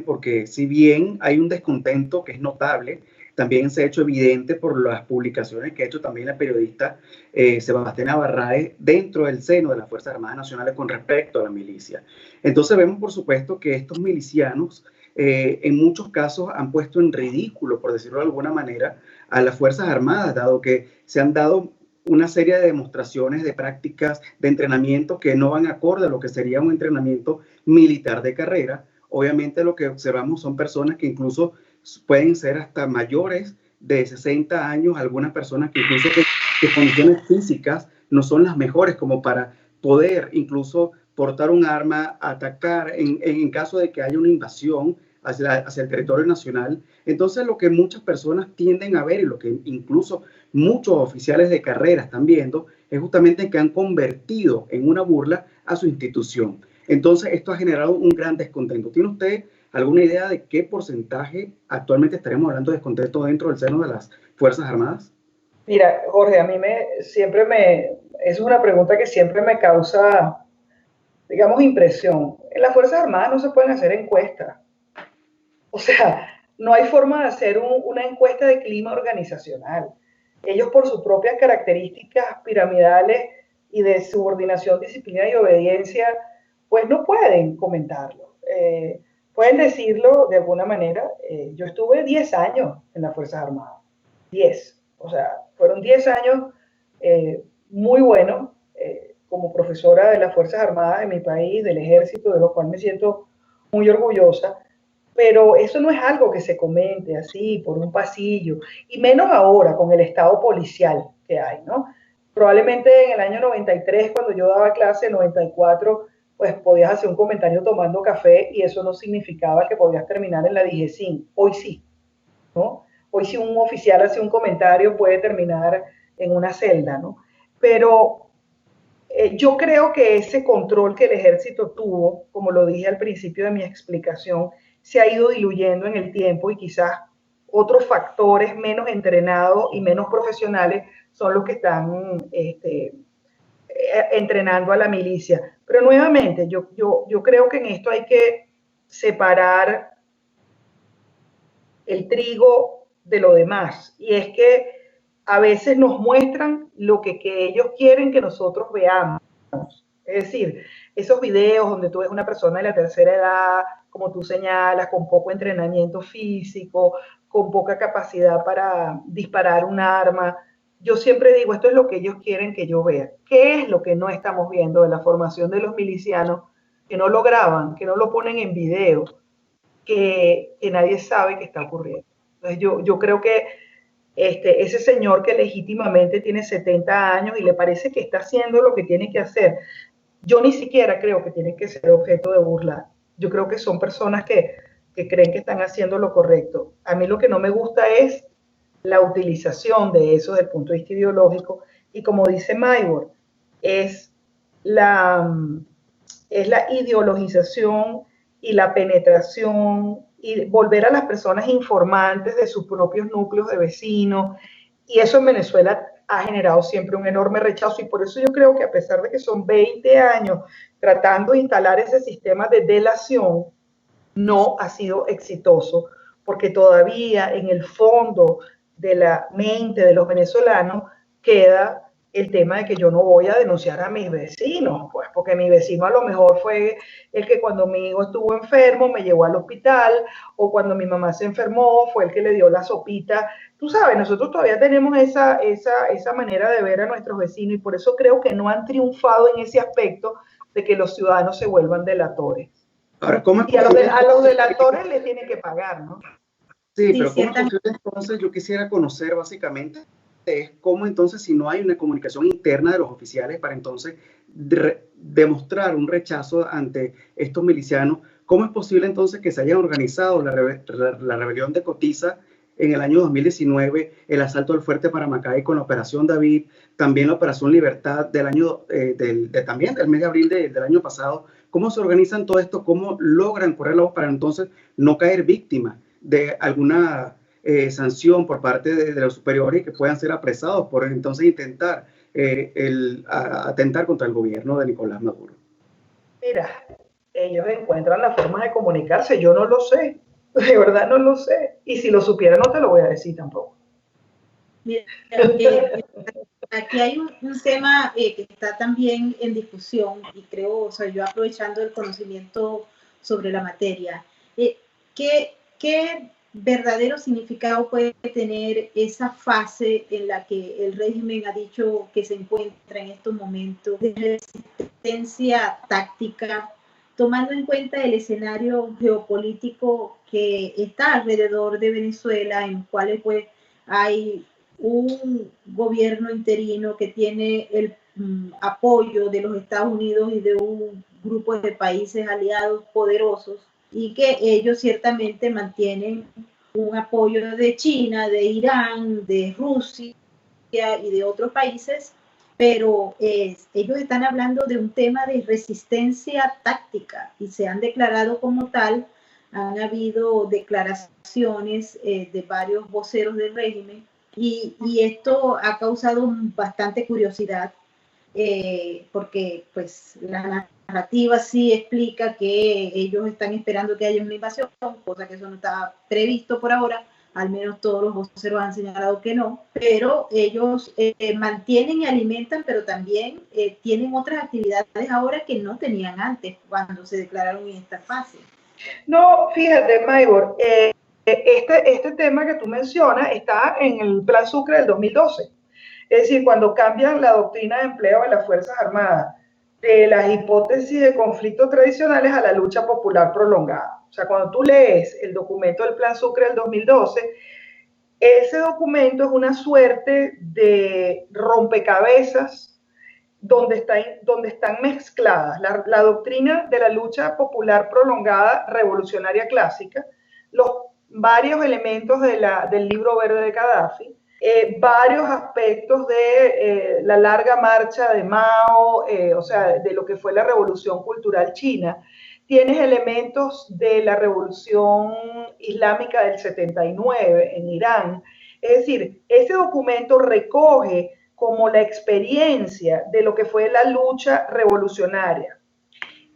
porque si bien hay un descontento que es notable, también se ha hecho evidente por las publicaciones que ha hecho también la periodista Sebastiana Barraez dentro del seno de las Fuerzas Armadas Nacionales con respecto a la milicia. Entonces vemos, por supuesto, que estos milicianos en muchos casos han puesto en ridículo, por decirlo de alguna manera, a las Fuerzas Armadas, dado que se han dado una serie de demostraciones, de prácticas, de entrenamiento que no van acorde a lo que sería un entrenamiento militar de carrera. Obviamente lo que observamos son personas que incluso pueden ser hasta mayores de 60 años, algunas personas que incluso que condiciones físicas no son las mejores como para poder incluso portar un arma, atacar en caso de que haya una invasión hacia el territorio nacional. Entonces, lo que muchas personas tienden a ver, y lo que incluso muchos oficiales de carrera están viendo, es justamente que han convertido en una burla a su institución. Entonces, esto ha generado un gran descontento. ¿Tiene usted alguna idea de qué porcentaje actualmente estaremos hablando de descontento dentro del seno de las Fuerzas Armadas? Mira, Jorge, a mí es una pregunta que siempre me causa, digamos, impresión. En las Fuerzas Armadas no se pueden hacer encuestas. O sea, no hay forma de hacer una encuesta de clima organizacional. Ellos, por sus propias características piramidales y de subordinación, disciplina y obediencia, pues no pueden comentarlo. Pueden decirlo de alguna manera. Yo estuve 10 años en las Fuerzas Armadas. 10. O sea, fueron 10 años muy buenos como profesora de las Fuerzas Armadas de mi país, del Ejército, de lo cual me siento muy orgullosa. Pero eso no es algo que se comente así por un pasillo, y menos ahora con el estado policial que hay, ¿no? Probablemente en el año 93, cuando yo daba clase, 94, pues podías hacer un comentario tomando café y eso no significaba que podías terminar en la DIGESIN. Hoy sí, ¿no? Hoy si un oficial hace un comentario puede terminar en una celda, ¿no? Pero yo creo que ese control que el ejército tuvo, como lo dije al principio de mi explicación, se ha ido diluyendo en el tiempo y quizás otros factores menos entrenados y menos profesionales son los que están entrenando a la milicia. Pero nuevamente, yo creo que en esto hay que separar el trigo de lo demás. Y es que a veces nos muestran lo que ellos quieren que nosotros veamos. Es decir, esos videos donde tú ves una persona de la tercera edad, como tú señalas, con poco entrenamiento físico, con poca capacidad para disparar un arma. Yo siempre digo, esto es lo que ellos quieren que yo vea. ¿Qué es lo que no estamos viendo de la formación de los milicianos? Que no lo graban, que no lo ponen en video, que nadie sabe que está ocurriendo. Entonces yo creo que ese señor que legítimamente tiene 70 años y le parece que está haciendo lo que tiene que hacer, yo ni siquiera creo que tiene que ser objeto de burla. Yo creo que son personas que creen que están haciendo lo correcto. A mí lo que no me gusta es la utilización de eso desde el punto de vista ideológico, y como dice Maybor, es la ideologización y la penetración y volver a las personas informantes de sus propios núcleos de vecinos, y eso en Venezuela ha generado siempre un enorme rechazo, y por eso yo creo que a pesar de que son 20 años tratando de instalar ese sistema de delación, no ha sido exitoso, porque todavía en el fondo de la mente de los venezolanos queda el tema de que yo no voy a denunciar a mis vecinos, pues porque mi vecino a lo mejor fue el que cuando mi hijo estuvo enfermo me llevó al hospital, o cuando mi mamá se enfermó fue el que le dio la sopita. Tú sabes, nosotros todavía tenemos esa manera de ver a nuestros vecinos, y por eso creo que no han triunfado en ese aspecto de que los ciudadanos se vuelvan delatores. Ahora, ¿cómo es y a los delatores les tienen que pagar, ¿no? Sí, pero ¿cómo es posible entonces? Yo quisiera conocer básicamente es cómo entonces, si no hay una comunicación interna de los oficiales para entonces demostrar un rechazo ante estos milicianos, ¿cómo es posible entonces que se hayan organizado la rebelión de Cotiza en el año 2019, el asalto al fuerte Paramacay con la Operación David, también la Operación Libertad del año también del mes de abril del año pasado? ¿Cómo se organizan todo esto? ¿Cómo logran correr la voz para entonces no caer víctima de alguna sanción por parte de los superiores y que puedan ser apresados por entonces intentar atentar contra el gobierno de Nicolás Maduro? Mira, ellos encuentran la forma de comunicarse, yo no lo sé, de verdad no lo sé, y si lo supiera no te lo voy a decir tampoco. Mira, aquí hay un tema que está también en discusión, y creo, o sea, yo aprovechando el conocimiento sobre la materia, ¿qué verdadero significado puede tener esa fase en la que el régimen ha dicho que se encuentra en estos momentos de resistencia táctica, tomando en cuenta el escenario geopolítico que está alrededor de Venezuela, en cuales pues hay un gobierno interino que tiene el apoyo de los Estados Unidos y de un grupo de países aliados poderosos, y que ellos ciertamente mantienen un apoyo de China, de Irán, de Rusia y de otros países, pero ellos están hablando de un tema de resistencia táctica y se han declarado como tal. Han habido declaraciones de varios voceros del régimen y esto ha causado bastante curiosidad porque pues la narrativa sí explica que ellos están esperando que haya una invasión, cosa que eso no estaba previsto por ahora, al menos todos los voceros han señalado que no, pero ellos mantienen y alimentan, pero también tienen otras actividades ahora que no tenían antes cuando se declararon en esta fase. No, fíjate, Maybor, este tema que tú mencionas está en el Plan Sucre del 2012. Es decir, cuando cambian la doctrina de empleo de las Fuerzas Armadas de las hipótesis de conflictos tradicionales a la lucha popular prolongada. O sea, cuando tú lees el documento del Plan Sucre del 2012, ese documento es una suerte de rompecabezas donde están mezcladas la doctrina de la lucha popular prolongada revolucionaria clásica, los varios elementos del libro verde de Gaddafi, varios aspectos de la larga marcha de Mao, o sea, de lo que fue la revolución cultural china. Tienes elementos de la revolución islámica del 79 en Irán. Es decir, ese documento recoge como la experiencia de lo que fue la lucha revolucionaria.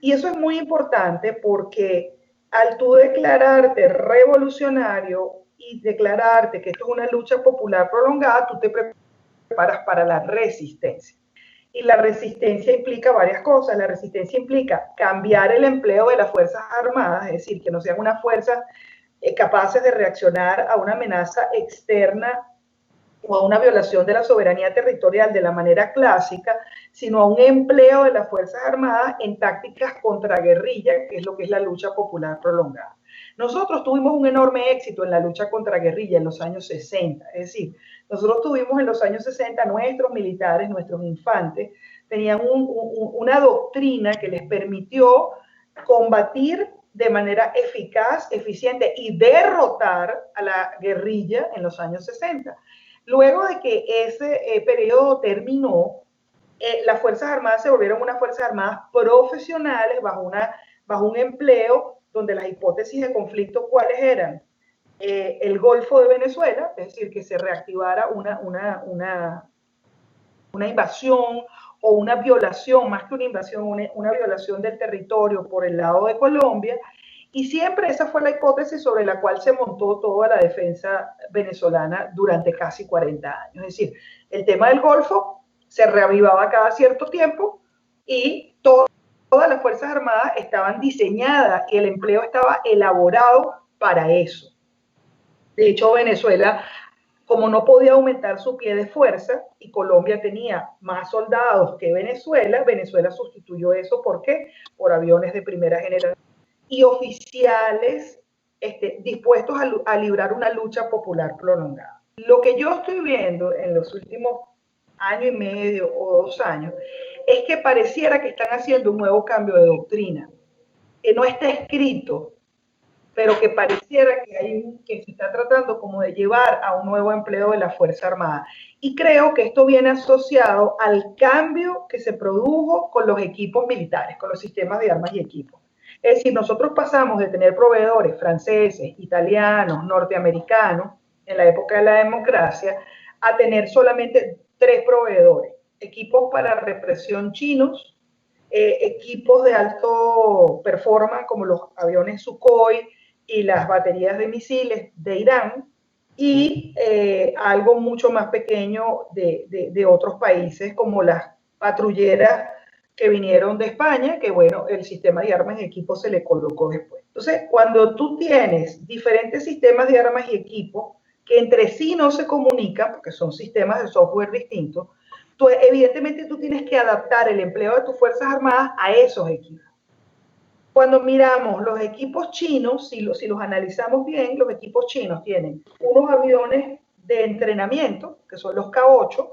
Y eso es muy importante porque al tú declararte revolucionario y declararte que esto es una lucha popular prolongada, tú te preparas para la resistencia. Y la resistencia implica varias cosas. La resistencia implica cambiar el empleo de las Fuerzas Armadas, es decir, que no sean unas fuerzas capaces de reaccionar a una amenaza externa o a una violación de la soberanía territorial de la manera clásica, sino a un empleo de las Fuerzas Armadas en tácticas contraguerrilla, que es lo que es la lucha popular prolongada. Nosotros tuvimos un enorme éxito en la lucha contraguerrilla en los años 60, es decir, nosotros tuvimos en los años 60 nuestros militares, nuestros infantes, tenían una doctrina que les permitió combatir de manera eficaz, eficiente y derrotar a la guerrilla en los años 60. Luego de que ese periodo terminó, las Fuerzas Armadas se volvieron unas Fuerzas Armadas profesionales bajo un empleo donde las hipótesis de conflicto, ¿cuáles eran? El Golfo de Venezuela, es decir, que se reactivara una invasión o una violación, más que una invasión, una violación del territorio por el lado de Colombia. Y siempre esa fue la hipótesis sobre la cual se montó toda la defensa venezolana durante casi 40 años. Es decir, el tema del Golfo se reavivaba cada cierto tiempo y todas las Fuerzas Armadas estaban diseñadas y el empleo estaba elaborado para eso. De hecho, Venezuela, como no podía aumentar su pie de fuerza y Colombia tenía más soldados que Venezuela, Venezuela sustituyó eso, ¿por qué? Por aviones de primera generación y oficiales dispuestos a librar una lucha popular prolongada. Lo que yo estoy viendo en los últimos año y medio o 2 años es que pareciera que están haciendo un nuevo cambio de doctrina, que no está escrito, pero que pareciera que se está tratando como de llevar a un nuevo empleo de la Fuerza Armada. Y creo que esto viene asociado al cambio que se produjo con los equipos militares, con los sistemas de armas y equipos. Es decir, nosotros pasamos de tener proveedores franceses, italianos, norteamericanos, en la época de la democracia, a tener solamente 3 proveedores. Equipos para represión chinos, equipos de alto performance como los aviones Sukhoi y las baterías de misiles de Irán, y algo mucho más pequeño de otros países como las patrulleras que vinieron de España, que bueno, el sistema de armas y equipos se le colocó después. Entonces, cuando tú tienes diferentes sistemas de armas y equipos que entre sí no se comunican, porque son sistemas de software distintos, evidentemente tú tienes que adaptar el empleo de tus Fuerzas Armadas a esos equipos. Cuando miramos los equipos chinos, si los analizamos bien, los equipos chinos tienen unos aviones de entrenamiento, que son los K-8,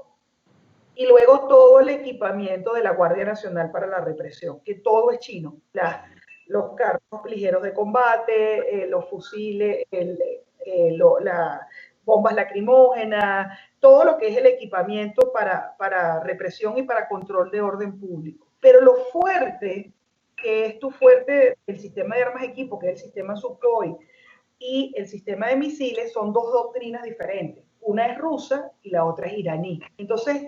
y luego todo el equipamiento de la Guardia Nacional para la Represión, que todo es chino. los carros ligeros de combate, los fusiles, las bombas lacrimógenas, todo lo que es el equipamiento para represión y para control de orden público. Pero lo fuerte, que es tu fuerte, el sistema de armas de equipo, que es el sistema Sukhoi, y el sistema de misiles, son dos doctrinas diferentes. Una es rusa y la otra es iraní. Entonces,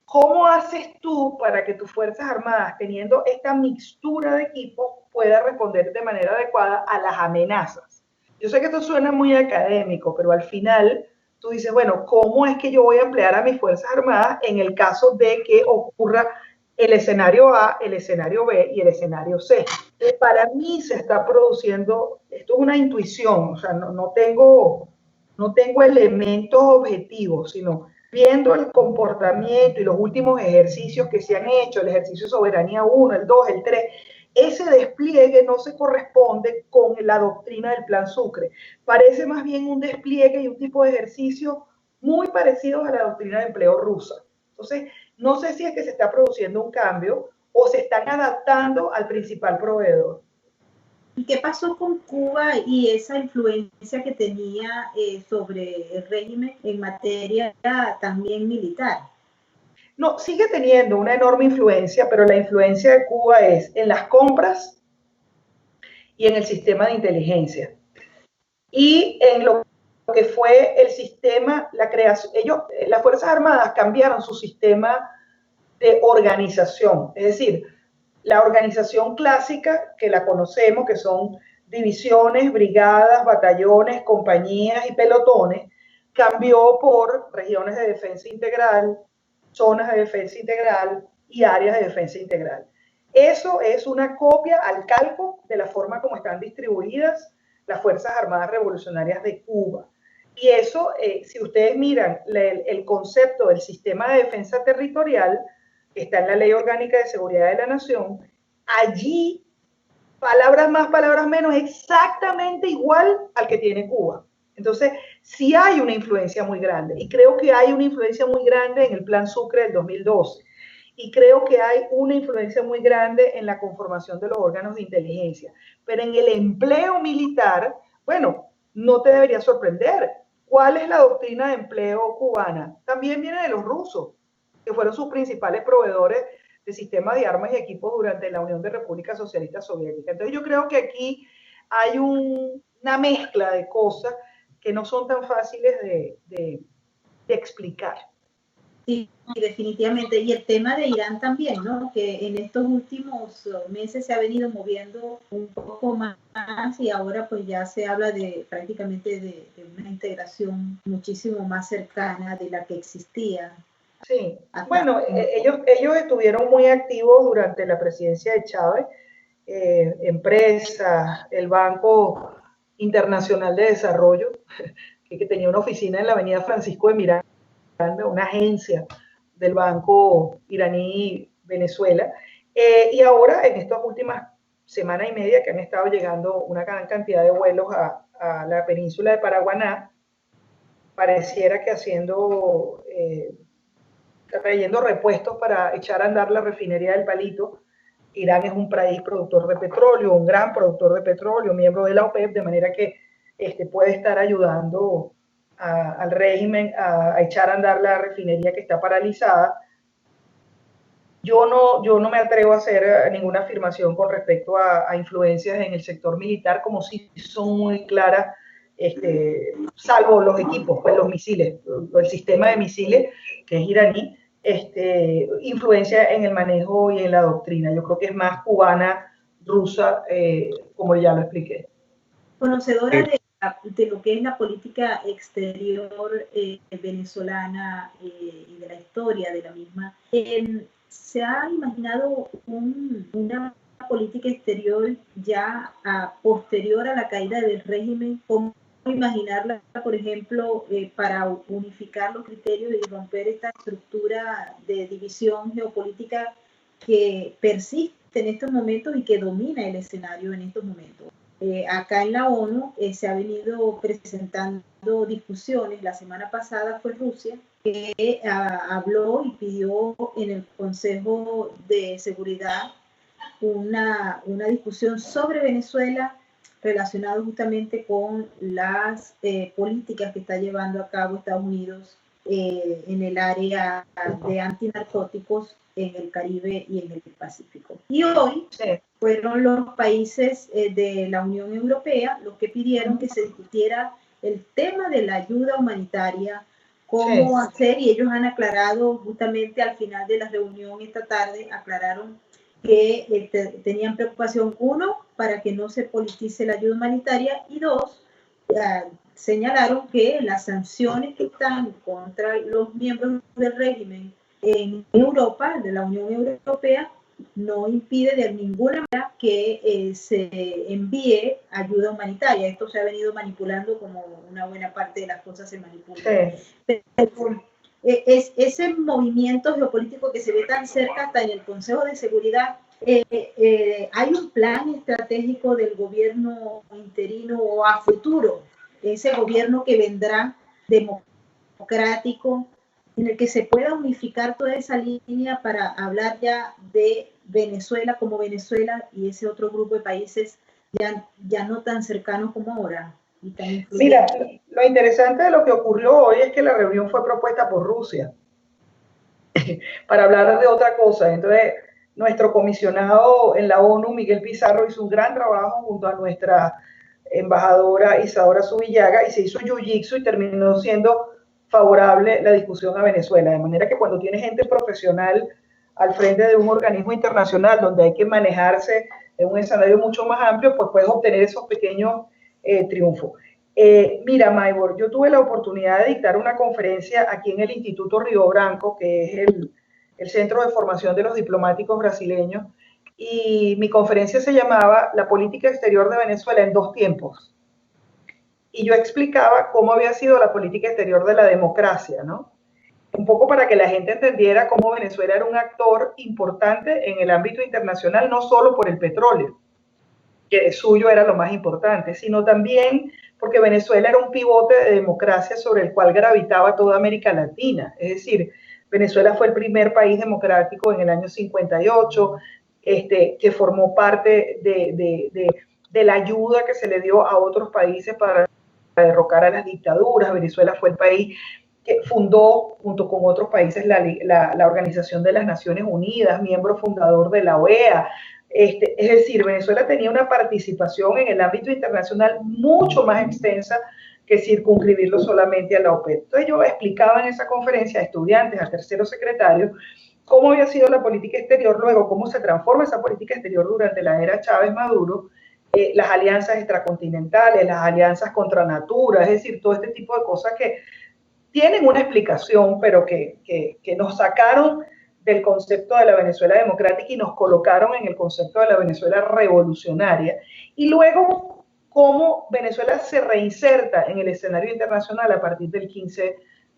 ¿cómo haces tú para que tus Fuerzas Armadas, teniendo esta mixtura de equipos, pueda responder de manera adecuada a las amenazas? Yo sé que esto suena muy académico, pero al final tú dices, bueno, ¿cómo es que yo voy a emplear a mis Fuerzas Armadas en el caso de que ocurra el escenario A, el escenario B y el escenario C? Para mí se está produciendo, esto es una intuición, o sea, no tengo elementos objetivos, sino viendo el comportamiento y los últimos ejercicios que se han hecho, el ejercicio Soberanía 1, el 2, el 3, ese despliegue no se corresponde con la doctrina del Plan Sucre. Parece más bien un despliegue y un tipo de ejercicio muy parecidos a la doctrina de empleo rusa. Entonces, no sé si es que se está produciendo un cambio o se están adaptando al principal proveedor. ¿Y qué pasó con Cuba y esa influencia que tenía sobre el régimen en materia también militar? No, sigue teniendo una enorme influencia, pero la influencia de Cuba es en las compras y en el sistema de inteligencia. Y en lo que fue el sistema, la creación, las Fuerzas Armadas cambiaron su sistema de organización, es decir, la organización clásica que la conocemos, que son divisiones, brigadas, batallones, compañías y pelotones, cambió por regiones de defensa integral, zonas de defensa integral y áreas de defensa integral. Eso es una copia al calco de la forma como están distribuidas las Fuerzas Armadas Revolucionarias de Cuba. Y eso, si ustedes miran el concepto del sistema de defensa territorial, que está en la Ley Orgánica de Seguridad de la Nación, allí, palabras más, palabras menos, exactamente igual al que tiene Cuba. Entonces, sí hay una influencia muy grande, y creo que hay una influencia muy grande en el Plan Sucre del 2012, y creo que hay una influencia muy grande en la conformación de los órganos de inteligencia. Pero en el empleo militar, bueno, no te debería sorprender. ¿Cuál es la doctrina de empleo cubana? También viene de los rusos, que fueron sus principales proveedores de sistemas de armas y equipos durante la Unión de Repúblicas Socialistas Soviéticas. Entonces yo creo que aquí hay una mezcla de cosas que no son tan fáciles de explicar. Sí, definitivamente. Y el tema de Irán también, ¿no? Que en estos últimos meses se ha venido moviendo un poco más y ahora pues ya se habla de prácticamente de una integración muchísimo más cercana de la que existía. Sí, bueno, ellos estuvieron muy activos durante la presidencia de Chávez, empresas, el Banco Internacional de Desarrollo, que tenía una oficina en la avenida Francisco de Miranda, una agencia del Banco Iraní Venezuela, y ahora en estas últimas semana y media que han estado llegando una gran cantidad de vuelos a la península de Paraguaná, pareciera que trayendo repuestos para echar a andar la refinería del Palito. Irán es un país productor de petróleo, un gran productor de petróleo, miembro de la OPEP, de manera que puede estar ayudando al régimen a echar a andar la refinería que está paralizada. Yo no me atrevo a hacer ninguna afirmación con respecto a influencias en el sector militar, como si son muy claras, salvo los equipos, pues los misiles, el sistema de misiles, que es iraní, influencia en el manejo y en la doctrina. Yo creo que es más cubana, rusa, como ya lo expliqué. Conocedora de lo que es la política exterior venezolana y de la historia de la misma, ¿se ha imaginado una política exterior ya posterior a la caída del régimen? ¿Cómo imaginarla, por ejemplo, para unificar los criterios y romper esta estructura de división geopolítica que persiste en estos momentos y que domina el escenario en estos momentos? Acá en la ONU se ha venido presentando discusiones. La semana pasada fue Rusia, que habló y pidió en el Consejo de Seguridad una discusión sobre Venezuela relacionado justamente con las políticas que está llevando a cabo Estados Unidos en el área de antinarcóticos en el Caribe y en el Pacífico. Y hoy fueron los países de la Unión Europea los que pidieron que se discutiera el tema de la ayuda humanitaria, cómo hacer, y ellos han aclarado justamente al final de la reunión esta tarde, aclararon que tenían preocupación, uno, para que no se politice la ayuda humanitaria, y dos, señalaron que las sanciones que están contra los miembros del régimen en Europa, de la Unión Europea, no impide de ninguna manera que se envíe ayuda humanitaria. Esto se ha venido manipulando, como una buena parte de las cosas se manipulan. Pero, ese movimiento geopolítico que se ve tan cerca hasta en el Consejo de Seguridad, hay un plan estratégico del gobierno interino o a futuro, ese gobierno que vendrá democrático, en el que se pueda unificar toda esa línea para hablar ya de Venezuela como Venezuela y ese otro grupo de países ya no tan cercanos como ahora. Mira, lo interesante de lo que ocurrió hoy es que la reunión fue propuesta por Rusia para hablar de otra cosa. Entonces, nuestro comisionado en la ONU, Miguel Pizarro, hizo un gran trabajo junto a nuestra embajadora Isadora Zubillaga y se hizo jiu-jitsu y terminó siendo favorable la discusión a Venezuela. De manera que cuando tiene gente profesional al frente de un organismo internacional donde hay que manejarse en un escenario mucho más amplio, pues puedes obtener esos pequeños triunfos. Mira, Maybor, yo tuve la oportunidad de dictar una conferencia aquí en el Instituto Río Branco, que es el Centro de Formación de los Diplomáticos Brasileños, y mi conferencia se llamaba La política exterior de Venezuela en dos tiempos. Y yo explicaba cómo había sido la política exterior de la democracia, ¿no? Un poco para que la gente entendiera cómo Venezuela era un actor importante en el ámbito internacional, no solo por el petróleo, que suyo era lo más importante, sino también porque Venezuela era un pivote de democracia sobre el cual gravitaba toda América Latina. Es decir, Venezuela fue el primer país democrático en el año 58, que formó parte de la ayuda que se le dio a otros países para derrocar a las dictaduras. Venezuela fue el país que fundó, junto con otros países, la Organización de las Naciones Unidas, miembro fundador de la OEA. Es decir, Venezuela tenía una participación en el ámbito internacional mucho más extensa que circunscribirlo solamente a la OPEP. Entonces yo explicaba en esa conferencia a estudiantes, a terceros secretarios, cómo había sido la política exterior, luego cómo se transforma esa política exterior durante la era Chávez-Maduro, las alianzas extracontinentales, las alianzas contra natura, es decir, todo este tipo de cosas que tienen una explicación, pero que nos sacaron del concepto de la Venezuela democrática y nos colocaron en el concepto de la Venezuela revolucionaria. Y luego, cómo Venezuela se reinserta en el escenario internacional a partir del 5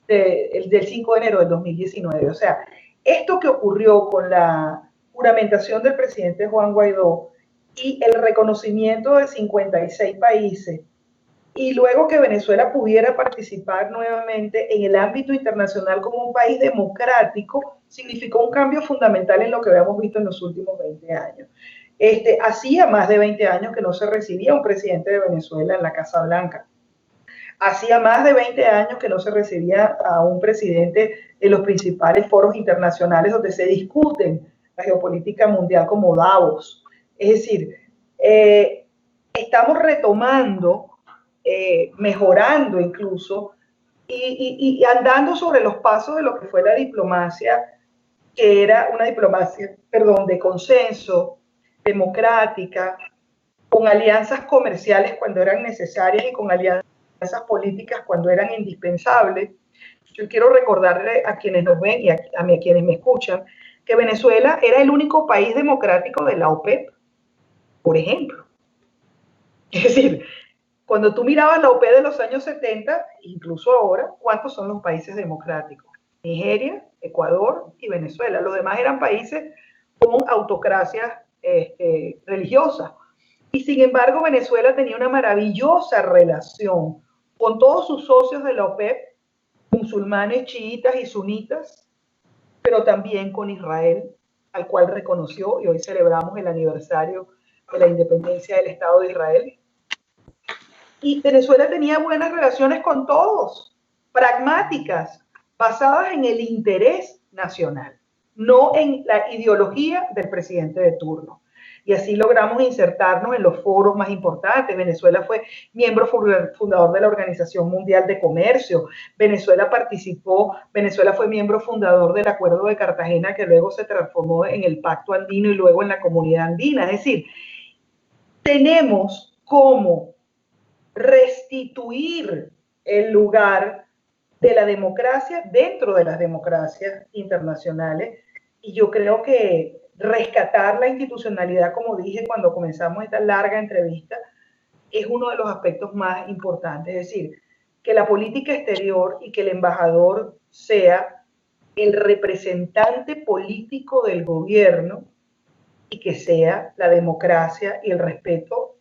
de enero del 2019. O sea, esto que ocurrió con la juramentación del presidente Juan Guaidó y el reconocimiento de 56 países, y luego que Venezuela pudiera participar nuevamente en el ámbito internacional como un país democrático, significó un cambio fundamental en lo que habíamos visto en los últimos 20 años. Hacía más de 20 años que no se recibía un presidente de Venezuela en la Casa Blanca. Hacía más de 20 años que no se recibía a un presidente en los principales foros internacionales donde se discuten la geopolítica mundial como Davos. Es decir, estamos retomando, mejorando incluso y andando sobre los pasos de lo que fue la diplomacia, que era una diplomacia, de consenso, democrática, con alianzas comerciales cuando eran necesarias y con alianzas políticas cuando eran indispensables. Yo quiero recordarle a quienes nos ven y a quienes me escuchan que Venezuela era el único país democrático de la OPEP, por ejemplo. Es decir, cuando tú mirabas la OPEP de los años 70, incluso ahora, ¿cuántos son los países democráticos? Nigeria, Ecuador y Venezuela. Los demás eran países con autocracias religiosas. Y sin embargo, Venezuela tenía una maravillosa relación con todos sus socios de la OPEP, musulmanes, chiitas y sunitas, pero también con Israel, al cual reconoció, y hoy celebramos el aniversario de la independencia del Estado de Israel. Y Venezuela tenía buenas relaciones con todos, pragmáticas, basadas en el interés nacional, no en la ideología del presidente de turno. Y así logramos insertarnos en los foros más importantes. Venezuela fue miembro fundador de la Organización Mundial de Comercio. Venezuela fue miembro fundador del Acuerdo de Cartagena, que luego se transformó en el Pacto Andino y luego en la Comunidad Andina. Es decir, tenemos como restituir el lugar de la democracia dentro de las democracias internacionales, y yo creo que rescatar la institucionalidad, como dije cuando comenzamos esta larga entrevista, es uno de los aspectos más importantes. Es decir, que la política exterior y que el embajador sea el representante político del gobierno, y que sea la democracia y el respeto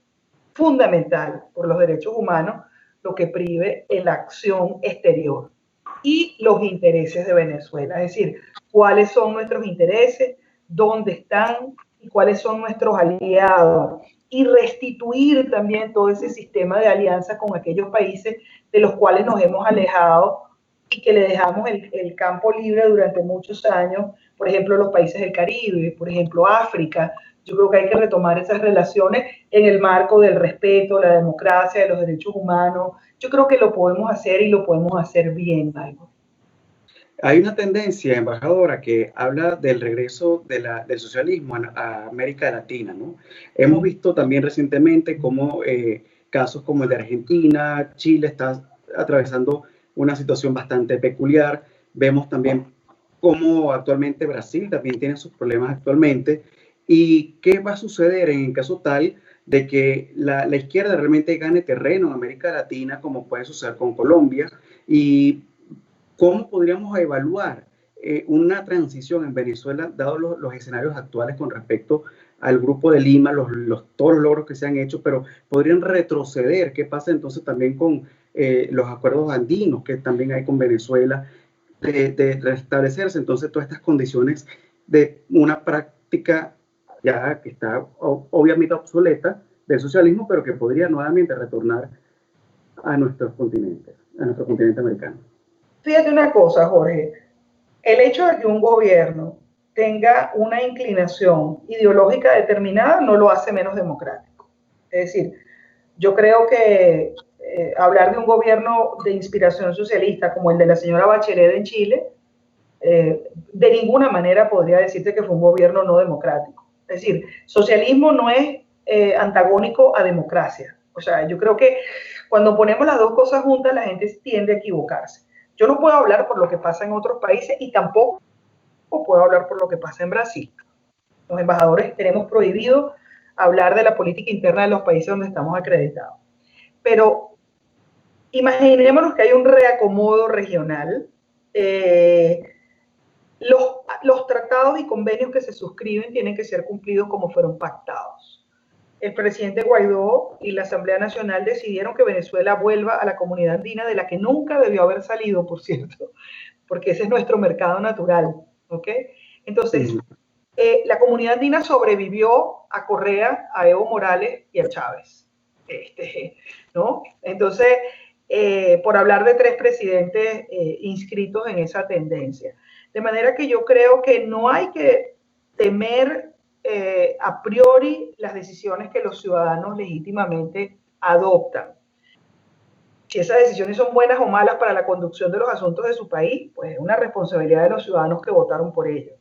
fundamental por los derechos humanos lo que prive en la acción exterior y los intereses de Venezuela. Es decir, cuáles son nuestros intereses, dónde están y cuáles son nuestros aliados, y restituir también todo ese sistema de alianza con aquellos países de los cuales nos hemos alejado y que le dejamos el campo libre durante muchos años, por ejemplo, los países del Caribe, por ejemplo, África. Yo creo que hay que retomar esas relaciones en el marco del respeto, la democracia, de los derechos humanos. Yo creo que lo podemos hacer y lo podemos hacer bien, Michael. Hay una tendencia, embajadora, que habla del regreso del socialismo a América Latina, ¿no? Hemos visto también recientemente cómo casos como el de Argentina, Chile está atravesando una situación bastante peculiar. Vemos también cómo actualmente Brasil también tiene sus problemas actualmente. ¿Y qué va a suceder en caso tal de que la izquierda realmente gane terreno en América Latina, como puede suceder con Colombia? Y ¿cómo podríamos evaluar una transición en Venezuela, dados los escenarios actuales con respecto al Grupo de Lima, todos los logros que se han hecho, pero podrían retroceder? ¿Qué pasa entonces también con los acuerdos andinos que también hay con Venezuela, de restablecerse entonces todas estas condiciones de una práctica ya que está obviamente obsoleta del socialismo, pero que podría nuevamente retornar a nuestro continente americano? Fíjate una cosa, Jorge, el hecho de que un gobierno tenga una inclinación ideológica determinada no lo hace menos democrático. Es decir, yo creo que hablar de un gobierno de inspiración socialista como el de la señora Bachelet en Chile, de ninguna manera podría decirte que fue un gobierno no democrático. Es decir, socialismo no es antagónico a democracia. O sea, yo creo que cuando ponemos las dos cosas juntas, la gente tiende a equivocarse. Yo no puedo hablar por lo que pasa en otros países y tampoco puedo hablar por lo que pasa en Brasil. Los embajadores tenemos prohibido hablar de la política interna de los países donde estamos acreditados. Pero imaginémonos que hay un reacomodo regional. Los tratados y convenios que se suscriben tienen que ser cumplidos como fueron pactados. El presidente Guaidó y la Asamblea Nacional decidieron que Venezuela vuelva a la Comunidad Andina, de la que nunca debió haber salido, por cierto, porque ese es nuestro mercado natural, ¿ok? Entonces, la Comunidad Andina sobrevivió a Correa, a Evo Morales y a Chávez, ¿no? Entonces, por hablar de tres presidentes inscritos en esa tendencia. De manera que yo creo que no hay que temer a priori las decisiones que los ciudadanos legítimamente adoptan. Si esas decisiones son buenas o malas para la conducción de los asuntos de su país, pues es una responsabilidad de los ciudadanos que votaron por ello.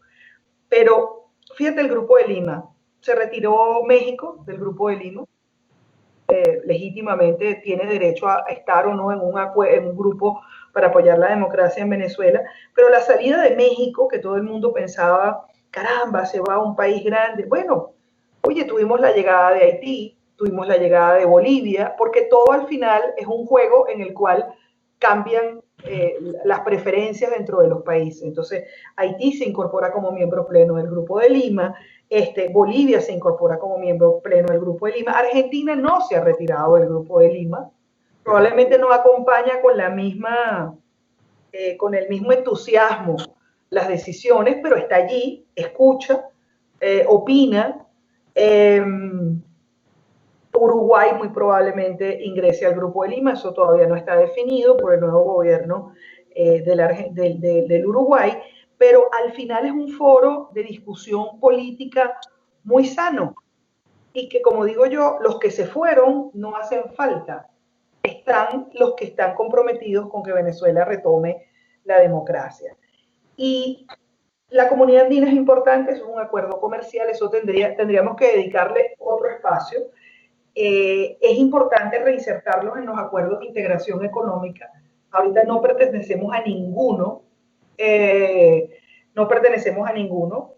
Pero fíjate, el Grupo de Lima, se retiró México del Grupo de Lima, legítimamente tiene derecho a estar o no en un grupo para apoyar la democracia en Venezuela, pero la salida de México, que todo el mundo pensaba, caramba, se va a un país grande. Bueno, oye, tuvimos la llegada de Haití, tuvimos la llegada de Bolivia, porque todo al final es un juego en el cual cambian las preferencias dentro de los países. Entonces, Haití se incorpora como miembro pleno del Grupo de Lima, Bolivia se incorpora como miembro pleno del Grupo de Lima, Argentina no se ha retirado del Grupo de Lima, probablemente no acompaña con el mismo entusiasmo las decisiones, pero está allí, escucha, opina. Uruguay muy probablemente ingrese al Grupo de Lima, eso todavía no está definido por el nuevo gobierno del Uruguay, pero al final es un foro de discusión política muy sano y que, como digo yo, los que se fueron no hacen falta, están los que están comprometidos con que Venezuela retome la democracia. Y la comunidad andina es importante, es un acuerdo comercial, eso tendríamos que dedicarle otro espacio. Es importante reinsertarlos en los acuerdos de integración económica. Ahorita no pertenecemos a ninguno, no pertenecemos a ninguno.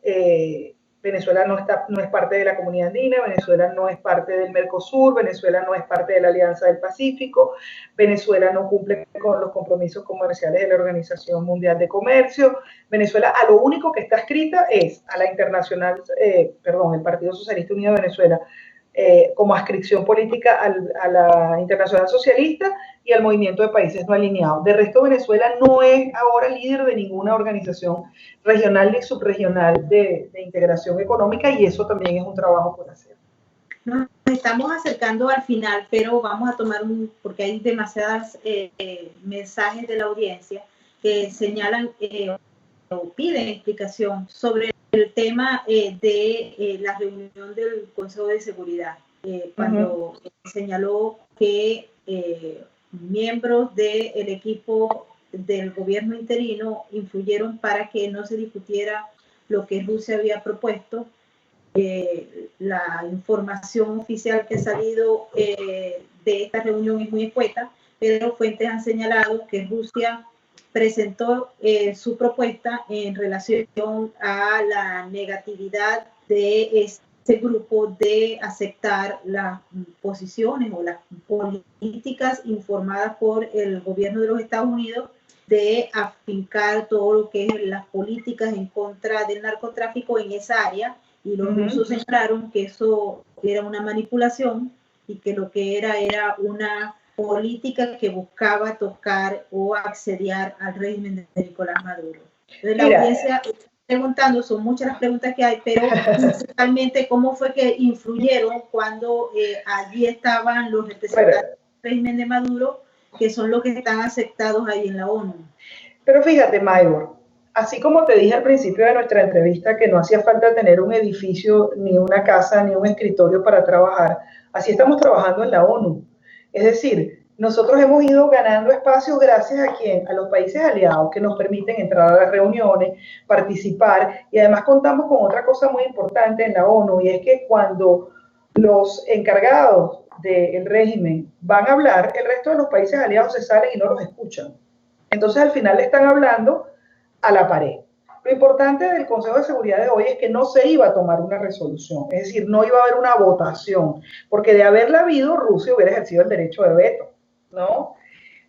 Venezuela no es parte de la comunidad andina, Venezuela no es parte del Mercosur, Venezuela no es parte de la Alianza del Pacífico, Venezuela no cumple con los compromisos comerciales de la Organización Mundial de Comercio. Venezuela a lo único que está escrita es a la internacional, el Partido Socialista Unido de Venezuela, como adscripción política a la Internacional Socialista y al Movimiento de Países No Alineados. De resto, Venezuela no es ahora líder de ninguna organización regional ni subregional de integración económica, y eso también es un trabajo por hacer. Nos estamos acercando al final, pero vamos a tomar porque hay demasiados mensajes de la audiencia que señalan o piden explicación sobre el tema de la reunión del Consejo de Seguridad, cuando señaló que miembros del equipo del gobierno interino influyeron para que no se discutiera lo que Rusia había propuesto. La información oficial que ha salido de esta reunión es muy escueta, pero fuentes han señalado que Rusia presentó su propuesta en relación a la negatividad de este grupo de aceptar las posiciones o las políticas informadas por el gobierno de los Estados Unidos de afincar todo lo que es las políticas en contra del narcotráfico en esa área, y los rusos señalaron que eso era una manipulación y que lo que era una política que buscaba tocar o acceder al régimen de Nicolás Maduro. Entonces, la audiencia está preguntando, son muchas las preguntas que hay, pero principalmente cómo fue que influyeron cuando allí estaban los representantes del régimen de Maduro, que son los que están aceptados ahí en la ONU. Pero fíjate, Maybor, así como te dije al principio de nuestra entrevista que no hacía falta tener un edificio, ni una casa, ni un escritorio para trabajar, así estamos trabajando en la ONU. Es decir, nosotros hemos ido ganando espacios gracias a quién, a los países aliados que nos permiten entrar a las reuniones, participar, y además contamos con otra cosa muy importante en la ONU, y es que cuando los encargados del régimen van a hablar, el resto de los países aliados se salen y no los escuchan. Entonces al final le están hablando a la pared. Lo importante del Consejo de Seguridad de hoy es que no se iba a tomar una resolución, es decir, no iba a haber una votación, porque de haberla habido, Rusia hubiera ejercido el derecho de veto, ¿no?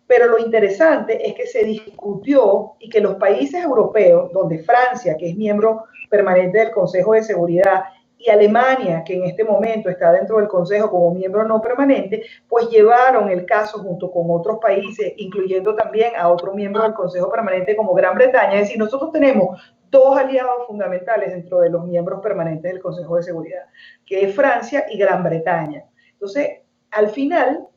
Pero lo interesante es que se discutió y que los países europeos, donde Francia, que es miembro permanente del Consejo de Seguridad, y Alemania, que en este momento está dentro del Consejo como miembro no permanente, pues llevaron el caso junto con otros países, incluyendo también a otro miembro del Consejo permanente como Gran Bretaña. Es decir, nosotros tenemos dos aliados fundamentales dentro de los miembros permanentes del Consejo de Seguridad, que es Francia y Gran Bretaña. Entonces, al final,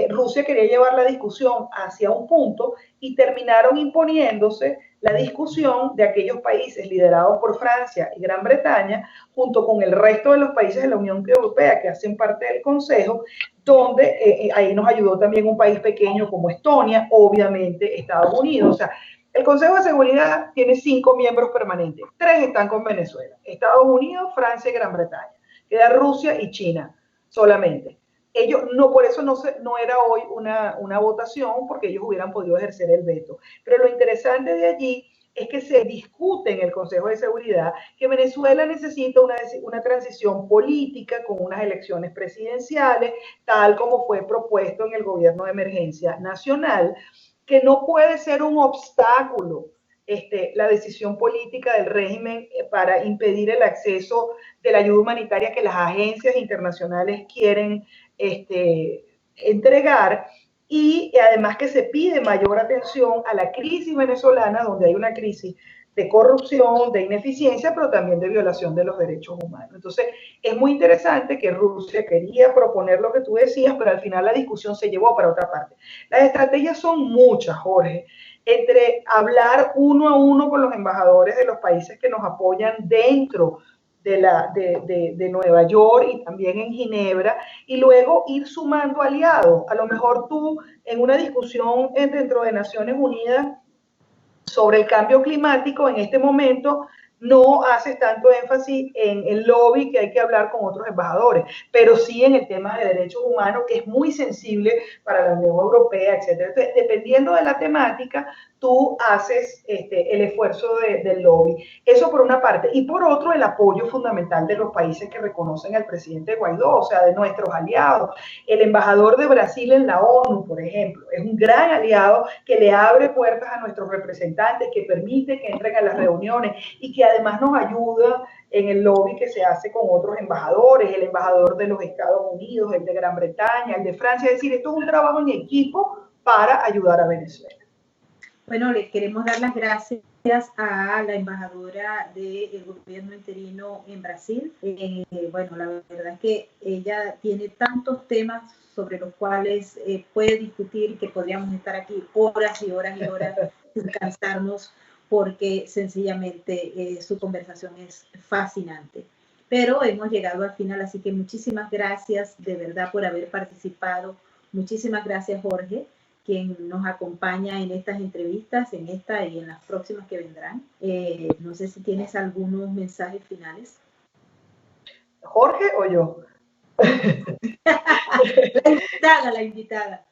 Rusia quería llevar la discusión hacia un punto y terminaron imponiéndose la discusión de aquellos países liderados por Francia y Gran Bretaña, junto con el resto de los países de la Unión Europea que hacen parte del Consejo, donde ahí nos ayudó también un país pequeño como Estonia, obviamente Estados Unidos. O sea, el Consejo de Seguridad tiene 5 miembros permanentes, 3 están con Venezuela, Estados Unidos, Francia y Gran Bretaña. Queda Rusia y China solamente. Ellos no, por eso no era hoy una votación, porque ellos hubieran podido ejercer el veto. Pero lo interesante de allí es que se discute en el Consejo de Seguridad que Venezuela necesita una transición política con unas elecciones presidenciales, tal como fue propuesto en el gobierno de emergencia nacional, que no puede ser un obstáculo la decisión política del régimen para impedir el acceso de la ayuda humanitaria que las agencias internacionales quieren entregar, y además que se pide mayor atención a la crisis venezolana, donde hay una crisis de corrupción, de ineficiencia, pero también de violación de los derechos humanos. Entonces, es muy interesante que Rusia quería proponer lo que tú decías, pero al final la discusión se llevó para otra parte. Las estrategias son muchas, Jorge, entre hablar uno a uno con los embajadores de los países que nos apoyan dentro de Nueva York y también en Ginebra, y luego ir sumando aliados. A lo mejor tú, en una discusión dentro de Naciones Unidas sobre el cambio climático, en este momento no haces tanto énfasis en el lobby que hay que hablar con otros embajadores, pero sí en el tema de derechos humanos, que es muy sensible para la Unión Europea, etc. Entonces, dependiendo de la temática, tú haces el esfuerzo del lobby. Eso por una parte. Y por otro, el apoyo fundamental de los países que reconocen al presidente Guaidó, o sea, de nuestros aliados. El embajador de Brasil en la ONU, por ejemplo, es un gran aliado que le abre puertas a nuestros representantes, que permite que entren a las reuniones y que además nos ayuda en el lobby que se hace con otros embajadores, el embajador de los Estados Unidos, el de Gran Bretaña, el de Francia. Es decir, esto es un trabajo en equipo para ayudar a Venezuela. Bueno, le queremos dar las gracias a la embajadora del gobierno interino en Brasil. Bueno, la verdad es que ella tiene tantos temas sobre los cuales puede discutir que podríamos estar aquí horas y horas y horas sin cansarnos, porque sencillamente su conversación es fascinante. Pero hemos llegado al final, así que muchísimas gracias de verdad por haber participado. Muchísimas gracias, Jorge, quien nos acompaña en estas entrevistas, en esta y en las próximas que vendrán. No sé si tienes algunos mensajes finales. ¿Jorge o yo? La invitada.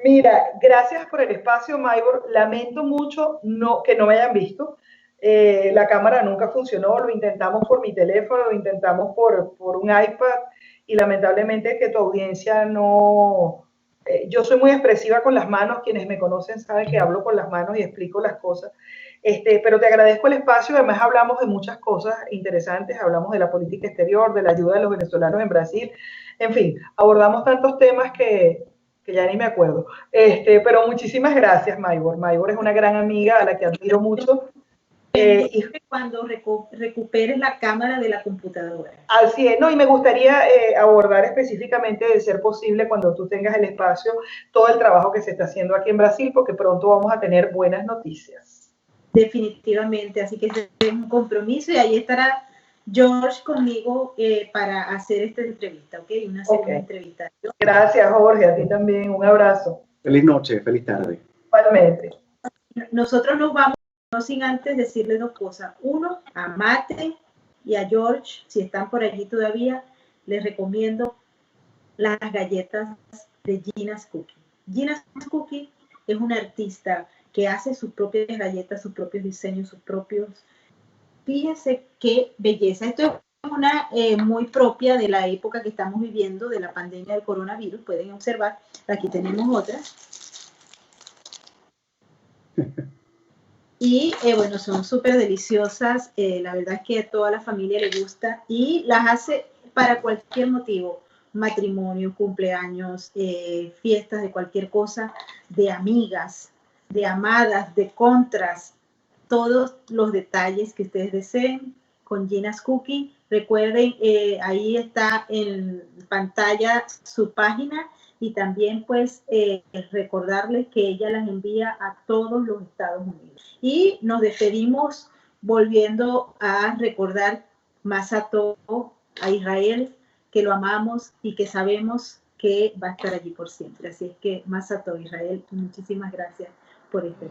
Mira, gracias por el espacio, Maybor. Lamento mucho que no me hayan visto. La cámara nunca funcionó, lo intentamos por mi teléfono, lo intentamos por un iPad y lamentablemente que tu audiencia no... yo soy muy expresiva con las manos, quienes me conocen saben que hablo con las manos y explico las cosas. Pero te agradezco el espacio, además hablamos de muchas cosas interesantes, hablamos de la política exterior, de la ayuda de los venezolanos en Brasil, en fin, abordamos tantos temas que ya ni me acuerdo. Pero muchísimas gracias, Maybor. Maybor es una gran amiga a la que admiro mucho. Y cuando recuperes la cámara de la computadora. Así es, no, y me gustaría abordar específicamente, de ser posible, cuando tú tengas el espacio, todo el trabajo que se está haciendo aquí en Brasil, porque pronto vamos a tener buenas noticias. Definitivamente, así que es un compromiso y ahí estará George conmigo para hacer esta entrevista, ¿ok? Una segunda entrevista. Gracias, Jorge, a ti también, un abrazo. Feliz noche, feliz tarde. Igualmente. Nosotros nos vamos, no sin antes decirle dos cosas. Uno, a Mate y a George, si están por allí todavía, les recomiendo las galletas de Gina's Cookie. Gina's Cookie es una artista que hace sus propias galletas, sus propios diseños, sus propios... Fíjense qué belleza. Esto es una muy propia de la época que estamos viviendo, de la pandemia del coronavirus. Pueden observar, aquí tenemos otras. Y bueno, son súper deliciosas. La verdad es que a toda la familia le gusta y las hace para cualquier motivo. Matrimonio, cumpleaños, fiestas de cualquier cosa, de amigas, de amadas, de contras, todos los detalles que ustedes deseen con Gina's Cookie. Recuerden, ahí está en pantalla su página y también pues recordarles que ella las envía a todos los Estados Unidos. Y nos despedimos volviendo a recordar más a todo a Israel, que lo amamos y que sabemos que va a estar allí por siempre. Así es que más a todo Israel, muchísimas gracias por este.